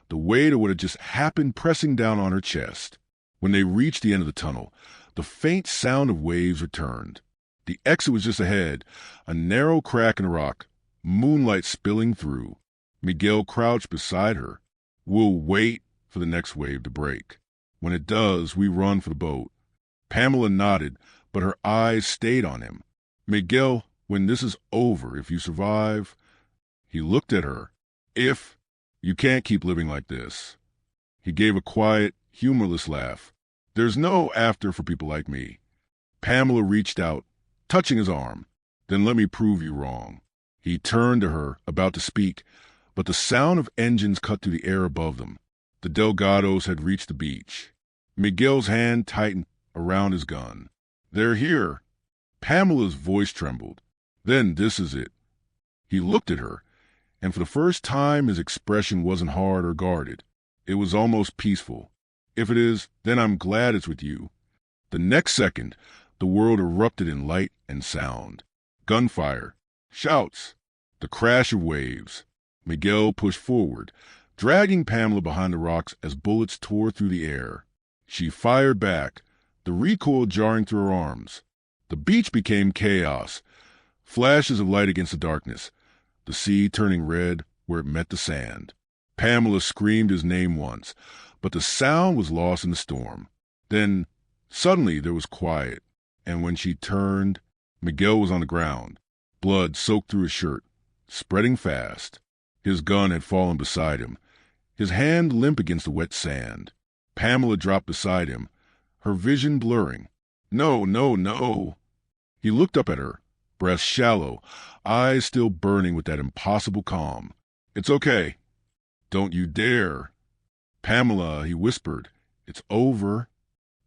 the weight of what had just happened pressing down on her chest. When they reached the end of the tunnel, the faint sound of waves returned. The exit was just ahead, a narrow crack in the rock, moonlight spilling through. Miguel crouched beside her. "We'll wait for the next wave to break. When it does, we run for the boat." Pamela nodded, but her eyes stayed on him. "Miguel, when this is over, if you survive..." He looked at her. "If... you can't keep living like this." He gave a quiet, humorless laugh. "There's no after for people like me." Pamela reached out, touching his arm. "Then let me prove you wrong." He turned to her, about to speak, but the sound of engines cut through the air above them. The Delgados had reached the beach. Miguel's hand tightened around his gun. "They're here." Pamela's voice trembled. "Then this is it." He looked at her, and for the first time his expression wasn't hard or guarded. It was almost peaceful. "If it is, then I'm glad it's with you." The next second, the world erupted in light and sound. Gunfire, shouts, the crash of waves. Miguel pushed forward, dragging Pamela behind the rocks as bullets tore through the air. She fired back, the recoil jarring through her arms. The beach became chaos, flashes of light against the darkness, the sea turning red where it met the sand. Pamela screamed his name once, but the sound was lost in the storm. Then, suddenly, there was quiet, and when she turned, Miguel was on the ground, blood soaked through his shirt, spreading fast. His gun had fallen beside him, his hand limp against the wet sand. Pamela dropped beside him, her vision blurring. "No, no, no." He looked up at her, breath shallow, eyes still burning with that impossible calm. "It's okay. Don't you dare." "Pamela," he whispered, "it's over."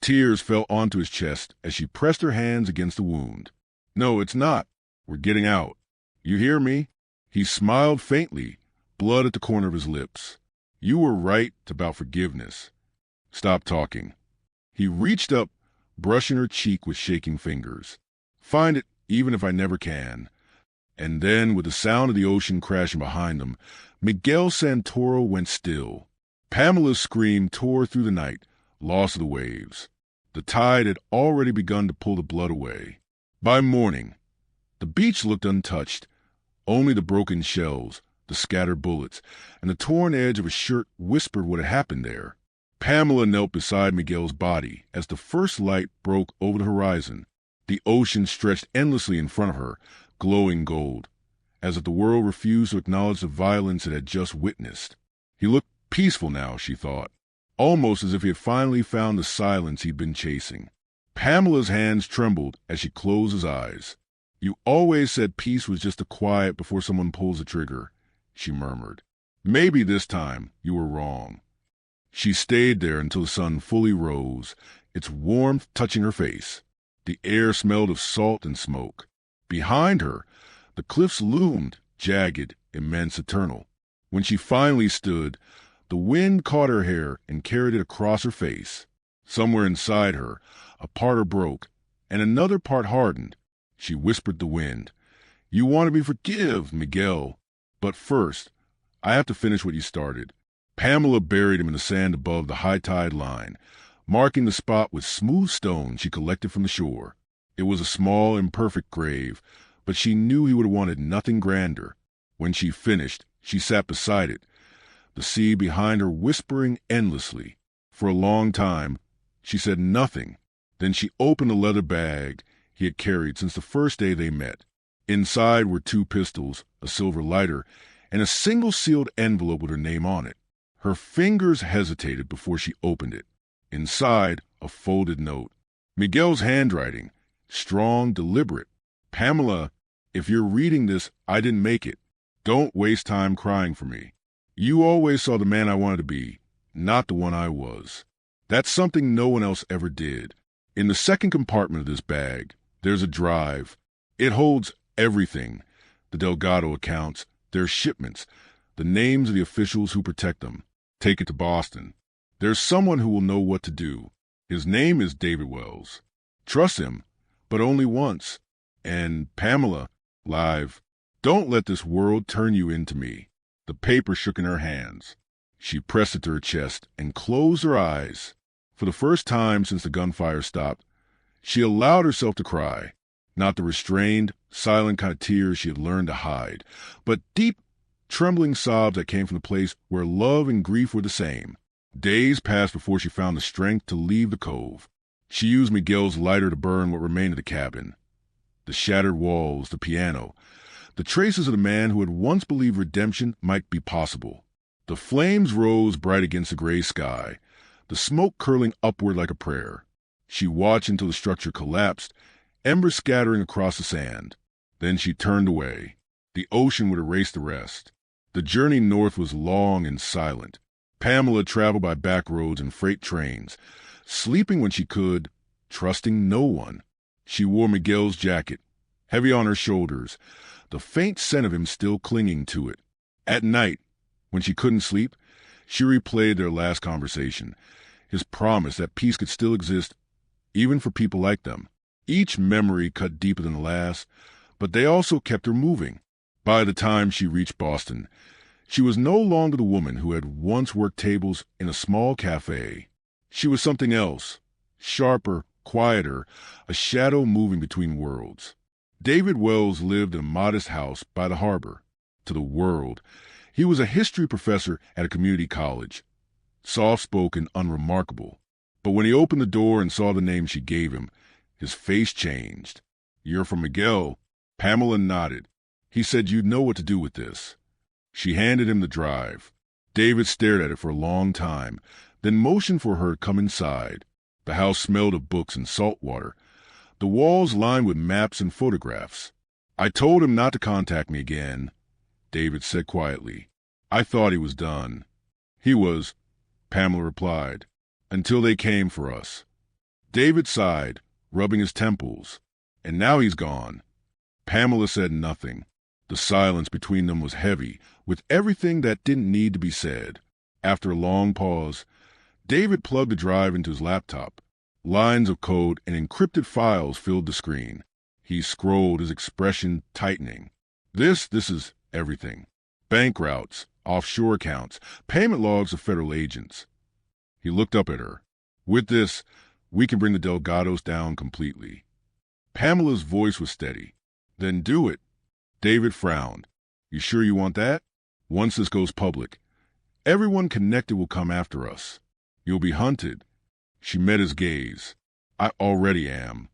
Tears fell onto his chest as she pressed her hands against the wound. "No, it's not. We're getting out. You hear me?" He smiled faintly, blood at the corner of his lips. "You were right about forgiveness." "Stop talking." He reached up, brushing her cheek with shaking fingers. "Find it, even if I never can." And then, with the sound of the ocean crashing behind them, Miguel Santoro went still. Pamela's scream tore through the night, lost to the waves. The tide had already begun to pull the blood away. By morning, the beach looked untouched. Only the broken shells, the scattered bullets, and the torn edge of a shirt whispered what had happened there. Pamela knelt beside Miguel's body as the first light broke over the horizon. The ocean stretched endlessly in front of her, glowing gold, as if the world refused to acknowledge the violence it had just witnessed. He looked peaceful now, she thought, almost as if he had finally found the silence he'd been chasing. Pamela's hands trembled as she closed his eyes. "You always said peace was just the quiet before someone pulls the trigger," she murmured. "Maybe this time you were wrong." She stayed there until the sun fully rose, its warmth touching her face. The air smelled of salt and smoke. Behind her, the cliffs loomed, jagged, immense, eternal. When she finally stood, the wind caught her hair and carried it across her face. Somewhere inside her, a part broke, and another part hardened. She whispered to the wind, "You want to be forgive, Miguel. But first, I have to finish what you started." Pamela buried him in the sand above the high tide line, marking the spot with smooth stones she collected from the shore. It was a small, imperfect grave, but she knew he would have wanted nothing grander. When she finished, she sat beside it, the sea behind her whispering endlessly. For a long time, she said nothing. Then she opened a leather bag he had carried since the first day they met. Inside were 2 pistols, a silver lighter, and a single sealed envelope with her name on it. Her fingers hesitated before she opened it. Inside, a folded note. Miguel's handwriting, strong, deliberate. "Pamela, if you're reading this, I didn't make it. Don't waste time crying for me. You always saw the man I wanted to be, not the one I was. That's something no one else ever did. In the second compartment of this bag, there's a drive. It holds everything. The Delgado accounts, their shipments, the names of the officials who protect them. Take it to Boston. There's someone who will know what to do. His name is David Wells. Trust him, but only once. And Pamela, live, don't let this world turn you into me. The paper shook in her hands. She pressed it to her chest and closed her eyes. For the first time since the gunfire stopped, she allowed herself to cry. Not the restrained, silent kind of tears she had learned to hide, but deep, trembling sobs that came from the place where love and grief were the same. Days passed before she found the strength to leave the cove. She used Miguel's lighter to burn what remained of the cabin. The shattered walls, the piano, the traces of the man who had once believed redemption might be possible. The flames rose bright against the gray sky, the smoke curling upward like a prayer. She watched until the structure collapsed, embers scattering across the sand. Then she turned away. The ocean would erase the rest. The journey north was long and silent. Pamela traveled by back roads and freight trains, sleeping when she could, trusting no one. She wore Miguel's jacket, heavy on her shoulders, the faint scent of him still clinging to it. At night, when she couldn't sleep, she replayed their last conversation, his promise that peace could still exist, even for people like them. Each memory cut deeper than the last, but they also kept her moving. By the time she reached Boston, she was no longer the woman who had once worked tables in a small cafe. She was something else, sharper, quieter, a shadow moving between worlds. David Wells lived in a modest house by the harbor. To the world, he was a history professor at a community college, soft-spoken, unremarkable. But when he opened the door and saw the name she gave him, his face changed. "You're from Miguel." Pamela nodded. He said, "You'd know what to do with this." She handed him the drive. David stared at it for a long time, then motioned for her to come inside. The house smelled of books and salt water, the walls lined with maps and photographs. "I told him not to contact me again," David said quietly. "I thought he was done." "He was," Pamela replied, "until they came for us." David sighed, rubbing his temples. "And now he's gone." Pamela said nothing. The silence between them was heavy, with everything that didn't need to be said. After a long pause, David plugged the drive into his laptop. Lines of code and encrypted files filled the screen. He scrolled, his expression tightening. This is everything. Bank routes, offshore accounts, payment logs of federal agents. He looked up at her. "With this, we can bring the Delgados down completely." Pamela's voice was steady. "Then do it." David frowned. "You sure you want that? Once this goes public, everyone connected will come after us. You'll be hunted." She met his gaze. "I already am."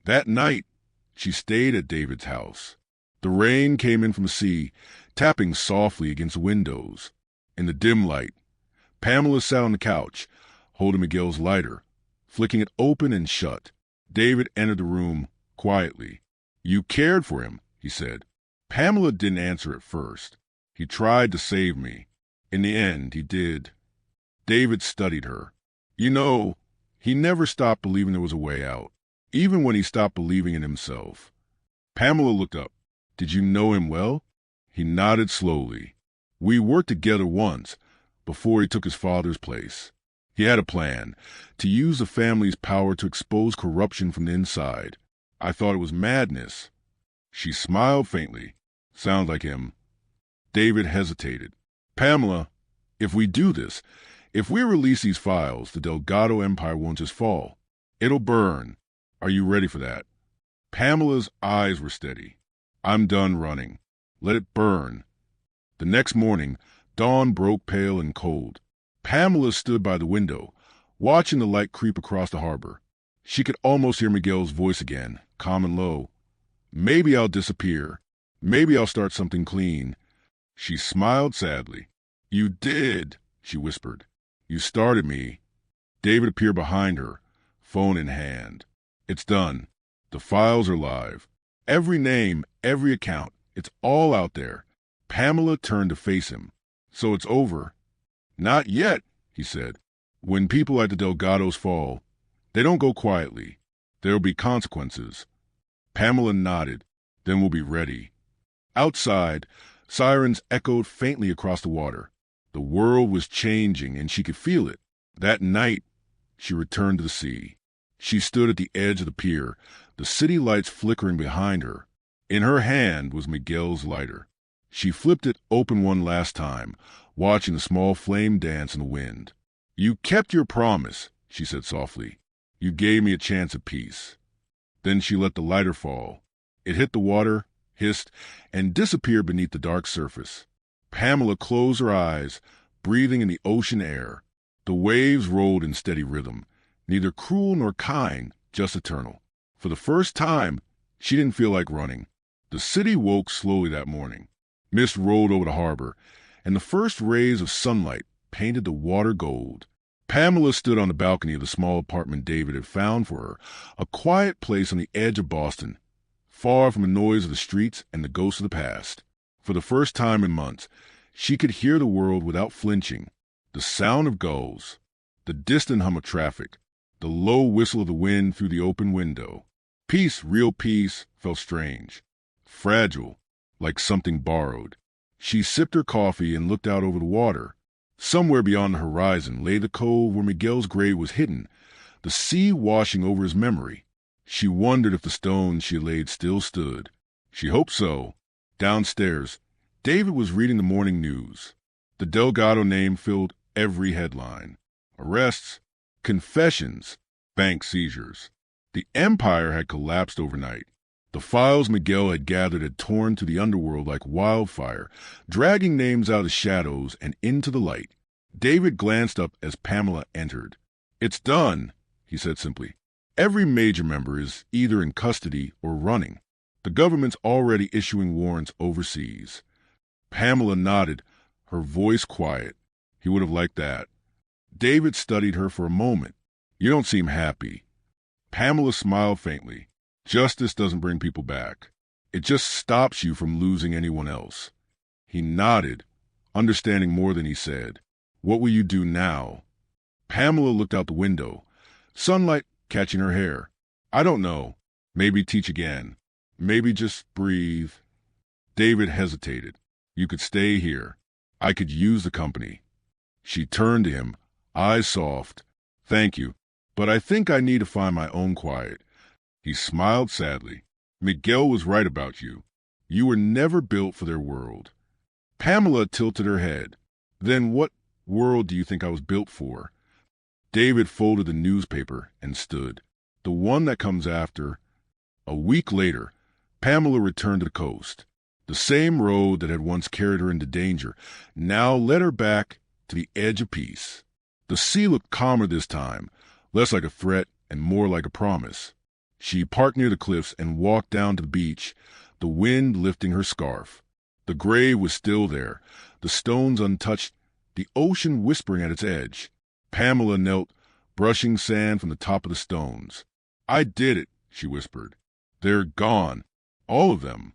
That night, she stayed at David's house. The rain came in from the sea, tapping softly against the windows. In the dim light, Pamela sat on the couch, holding Miguel's lighter, flicking it open and shut. David entered the room quietly. "You cared for him," he said. Pamela didn't answer at first. "He tried to save me. In the end, he did." David studied her. "You know, he never stopped believing there was a way out, even when he stopped believing in himself." Pamela looked up. "Did you know him well?" He nodded slowly. "We worked together once, before he took his father's place. He had a plan, to use the family's power to expose corruption from the inside. I thought it was madness." She smiled faintly. "Sounds like him." David hesitated. "Pamela, if we do this, if we release these files, the Delgado Empire won't just fall. It'll burn. Are you ready for that?" Pamela's eyes were steady. "I'm done running. Let it burn." The next morning, dawn broke pale and cold. Pamela stood by the window, watching the light creep across the harbor. She could almost hear Miguel's voice again, calm and low. "Maybe I'll disappear. Maybe I'll start something clean." She smiled sadly. "You did," she whispered. "You started me." David appeared behind her, phone in hand. "It's done. The files are live. Every name, every account, it's all out there." Pamela turned to face him. So it's over. Not yet, he said. When people like the Delgados fall, they don't go quietly. There'll be consequences. Pamela nodded. Then we'll be ready. Outside, sirens echoed faintly across the water. The world was changing, and she could feel it. That night, she returned to the sea. She stood at the edge of the pier, the city lights flickering behind her. In her hand was Miguel's lighter. She flipped it open one last time, watching the small flame dance in the wind. "You kept your promise," she said softly. "You gave me a chance at peace." Then she let the lighter fall. It hit the water, hissed, and disappeared beneath the dark surface. Pamela closed her eyes, breathing in the ocean air. The waves rolled in steady rhythm, neither cruel nor kind, just eternal. For the first time, she didn't feel like running. The city woke slowly that morning. Mist rolled over the harbor, and the first rays of sunlight painted the water gold. Pamela stood on the balcony of the small apartment David had found for her, a quiet place on the edge of Boston, far from the noise of the streets and the ghosts of the past. For the first time in months, she could hear the world without flinching. The sound of gulls, the distant hum of traffic, the low whistle of the wind through the open window. Peace, real peace, felt strange, fragile, like something borrowed. She sipped her coffee and looked out over the water. Somewhere beyond the horizon lay the cove where Miguel's grave was hidden, the sea washing over his memory. She wondered if the stones she had laid still stood. She hoped so. Downstairs, David was reading the morning news. The Delgado name filled every headline. Arrests, confessions, bank seizures. The empire had collapsed overnight. The files Miguel had gathered had torn to the underworld like wildfire, dragging names out of the shadows and into the light. David glanced up as Pamela entered. "It's done," he said simply. "Every major member is either in custody or running. The government's already issuing warrants overseas." Pamela nodded, her voice quiet. He would have liked that. David studied her for a moment. "You don't seem happy." Pamela smiled faintly. "Justice doesn't bring people back. It just stops you from losing anyone else." He nodded, understanding more than he said. "What will you do now?" Pamela looked out the window, sunlight catching her hair. "I don't know. Maybe teach again. Maybe just breathe." David hesitated. "You could stay here. I could use the company." She turned to him, eyes soft. "Thank you, but I think I need to find my own quiet." He smiled sadly. "Miguel was right about you. You were never built for their world." Pamela tilted her head. "Then what world do you think I was built for?" David folded the newspaper and stood. "The one that comes after." A week later, Pamela returned to the coast. The same road that had once carried her into danger now led her back to the edge of peace. The sea looked calmer this time, less like a threat and more like a promise. She parked near the cliffs and walked down to the beach, the wind lifting her scarf. The grave was still there, the stones untouched, the ocean whispering at its edge. Pamela knelt, brushing sand from the top of the stones. "I did it," she whispered. "They're gone. All of them."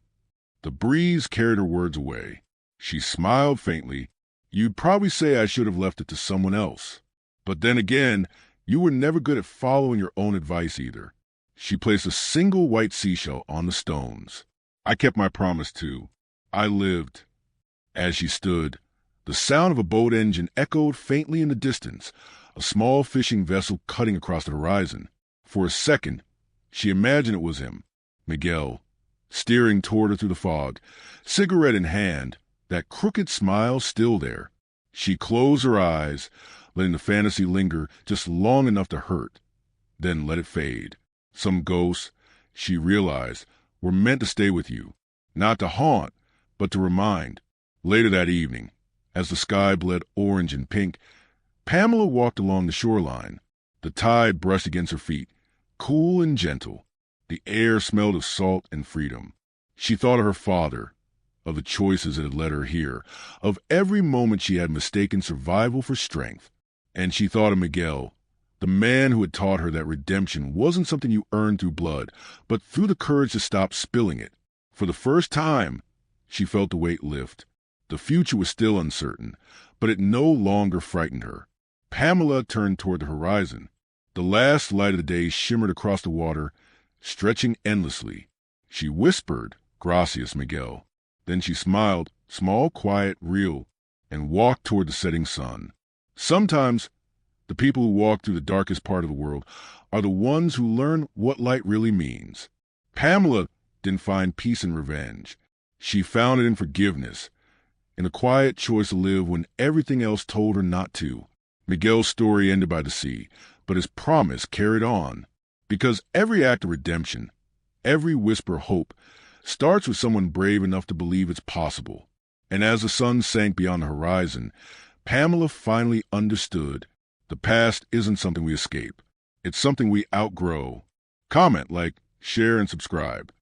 The breeze carried her words away. She smiled faintly. "You'd probably say I should have left it to someone else. But then again, you were never good at following your own advice either." She placed a single white seashell on the stones. "I kept my promise too. I lived." As she stood, the sound of a boat engine echoed faintly in the distance, a small fishing vessel cutting across the horizon. For a second, she imagined it was him, Miguel, steering toward her through the fog, cigarette in hand, that crooked smile still there. She closed her eyes, letting the fantasy linger just long enough to hurt, then let it fade. Some ghosts, she realized, were meant to stay with you, not to haunt, but to remind. Later that evening, as the sky bled orange and pink, Pamela walked along the shoreline. The tide brushed against her feet, cool and gentle. The air smelled of salt and freedom. She thought of her father, of the choices that had led her here, of every moment she had mistaken survival for strength. And she thought of Miguel, the man who had taught her that redemption wasn't something you earned through blood, but through the courage to stop spilling it. For the first time, she felt the weight lift. The future was still uncertain, but it no longer frightened her. Pamela turned toward the horizon. The last light of the day shimmered across the water, stretching endlessly. She whispered, "Gracias, Miguel." Then she smiled, small, quiet, real, and walked toward the setting sun. Sometimes the people who walk through the darkest part of the world are the ones who learn what light really means. Pamela didn't find peace in revenge. She found it in forgiveness, in a quiet choice to live when everything else told her not to. Miguel's story ended by the sea, but his promise carried on. Because every act of redemption, every whisper of hope, starts with someone brave enough to believe it's possible. And as the sun sank beyond the horizon, Pamela finally understood the past isn't something we escape. It's something we outgrow. Comment, like, share, and subscribe.